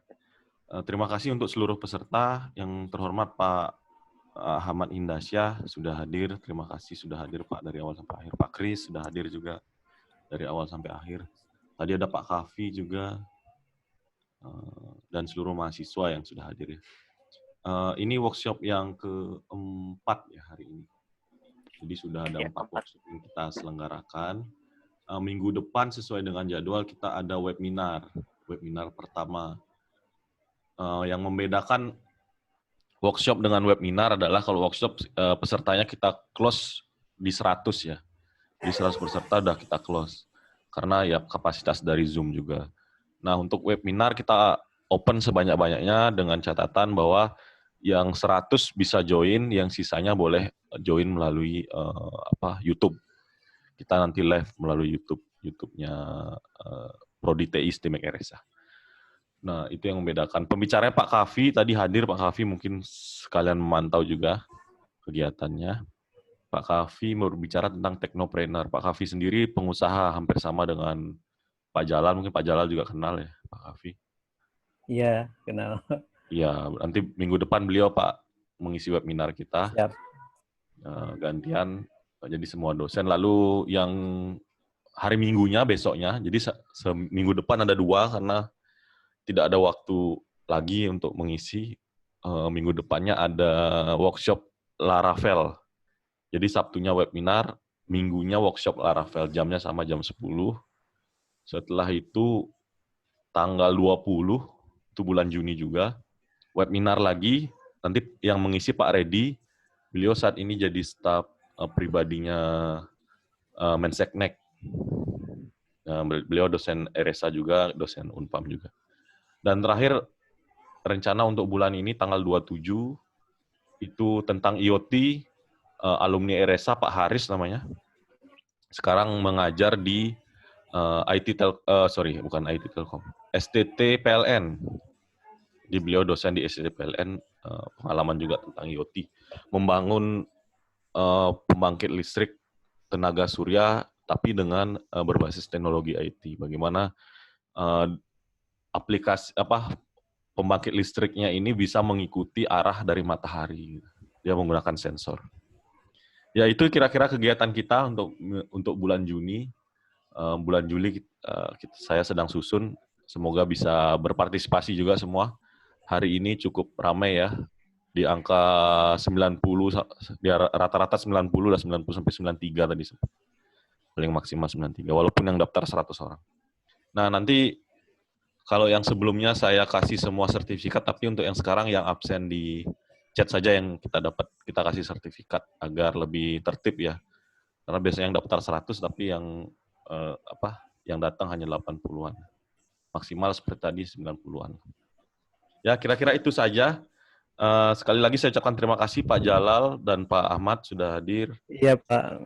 Terima kasih untuk seluruh peserta. Yang terhormat Pak Ahmad Hindasya sudah hadir. Terima kasih sudah hadir Pak dari awal sampai akhir. Pak Kris sudah hadir juga dari awal sampai akhir. Tadi ada Pak Kavi juga dan seluruh mahasiswa yang sudah hadir. Ini workshop yang keempat ya hari ini. Jadi sudah ada 4 workshop yang kita selenggarakan. Minggu depan sesuai dengan jadwal kita ada webinar pertama. Yang membedakan workshop dengan webinar adalah kalau workshop pesertanya kita close di 100 ya. Di 100 peserta udah kita close. Karena ya kapasitas dari Zoom juga. Nah, untuk webinar kita open sebanyak-banyaknya dengan catatan bahwa yang 100 bisa join, yang sisanya boleh join melalui YouTube. Kita nanti live melalui YouTube-nya Prodi TI STIMIK RSA. Nah, itu yang membedakan. Pembicaranya Pak Kavi, tadi hadir Pak Kavi, mungkin sekalian memantau juga kegiatannya. Pak Kavi berbicara tentang teknopreneur. Pak Kavi sendiri pengusaha hampir sama dengan Pak Jalal, mungkin Pak Jalal juga kenal ya, Pak Kavi. Iya, kenal. Iya, nanti minggu depan beliau Pak mengisi webinar kita. Siap. Gantian, jadi semua dosen. Lalu yang hari Minggunya, besoknya, jadi seminggu depan ada 2 karena tidak ada waktu lagi untuk mengisi. Minggu depannya ada workshop Laravel. Jadi Sabtunya webinar, Minggunya workshop Laravel, jamnya sama jam 10. Setelah itu tanggal 20, itu bulan Juni juga, webinar lagi, nanti yang mengisi Pak Redi, beliau saat ini jadi staf pribadinya Menseknek. Beliau dosen RSA juga, dosen Unpam juga. Dan terakhir, rencana untuk bulan ini tanggal 27, itu tentang IoT, alumni RSA, Pak Haris namanya. Sekarang mengajar di STT PLN. Di beliau dosen di STT PLN, pengalaman juga tentang IoT. Membangun pembangkit listrik tenaga surya, tapi dengan berbasis teknologi IT. Bagaimana pembangkit listriknya ini bisa mengikuti arah dari matahari. Dia menggunakan sensor. Ya, itu kira-kira kegiatan kita untuk bulan Juni. Bulan Juli saya sedang susun. Semoga bisa berpartisipasi juga semua. Hari ini cukup ramai ya. Di angka 90, di rata-rata 90 dan 90 sampai 93 tadi. Paling maksimal 93, walaupun yang daftar 100 orang. Nah, nanti kalau yang sebelumnya saya kasih semua sertifikat, tapi untuk yang sekarang yang absen di chat saja yang kita kasih sertifikat agar lebih tertib ya. Karena biasanya yang daftar 100 tapi yang yang datang hanya 80-an. Maksimal seperti tadi 90-an. Ya, kira-kira itu saja. Sekali lagi saya ucapkan terima kasih Pak Jalal dan Pak Ahmad sudah hadir. Iya, Pak.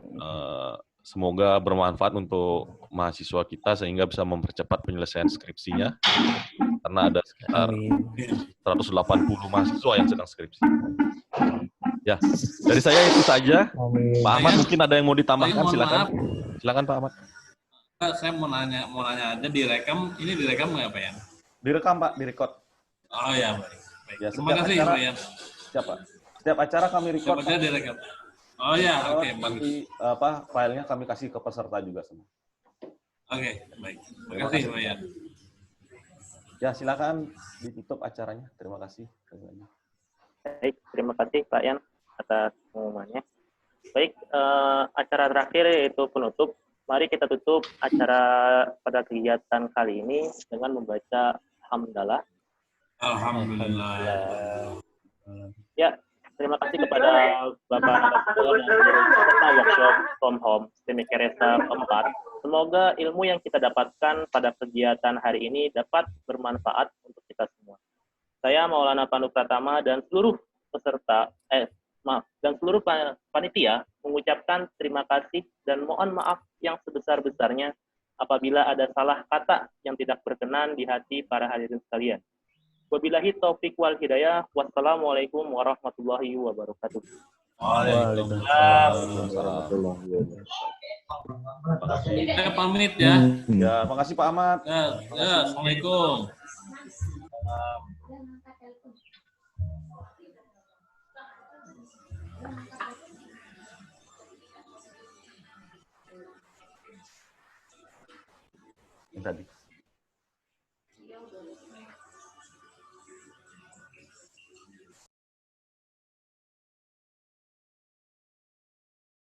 Semoga bermanfaat untuk mahasiswa kita sehingga bisa mempercepat penyelesaian skripsinya. Karena ada sekitar 180 mahasiswa yang sedang skripsi. Ya, dari saya itu saja. Amin. Pak Ahmad mungkin ada yang mau ditambahkan, silakan. Silakan Pak Ahmad. Saya mau nanya aja, direkam, ini direkam nggak Pak Yan? Direkam Pak, direkod. Oh ya, baik. Ya, Terima kasih acara, Pak Yan. Siapa? Setiap acara kami record. Siapa aja direkam. Oh ya, oke, bagus. Nanti filenya kami kasih ke peserta juga semua. Oke, baik. Terima kasih Pak Yan. Ya, silakan ditutup acaranya. Terima kasih. Baik, terima kasih Pak Yan atas pengumumannya. Baik, acara terakhir yaitu penutup. Mari kita tutup acara pada kegiatan kali ini dengan membaca hamdalah. Alhamdulillah. Ya, terima kasih kepada Bapak Rektor dan peserta workshop from home STMIK RSA 4. Semoga ilmu yang kita dapatkan pada kegiatan hari ini dapat bermanfaat untuk kita semua. Saya Maulana Pandu Pratama dan seluruh peserta, dan seluruh panitia mengucapkan terima kasih dan mohon maaf yang sebesar-besarnya apabila ada salah kata yang tidak berkenan di hati para hadirin sekalian. Wabillahi taufik wal hidayah. Wassalamualaikum warahmatullahi wabarakatuh. Waalaikumsalam. Saya pamit ya. Ya, makasih Pak Ahmad. Ya, Assalamualaikum. Tadi.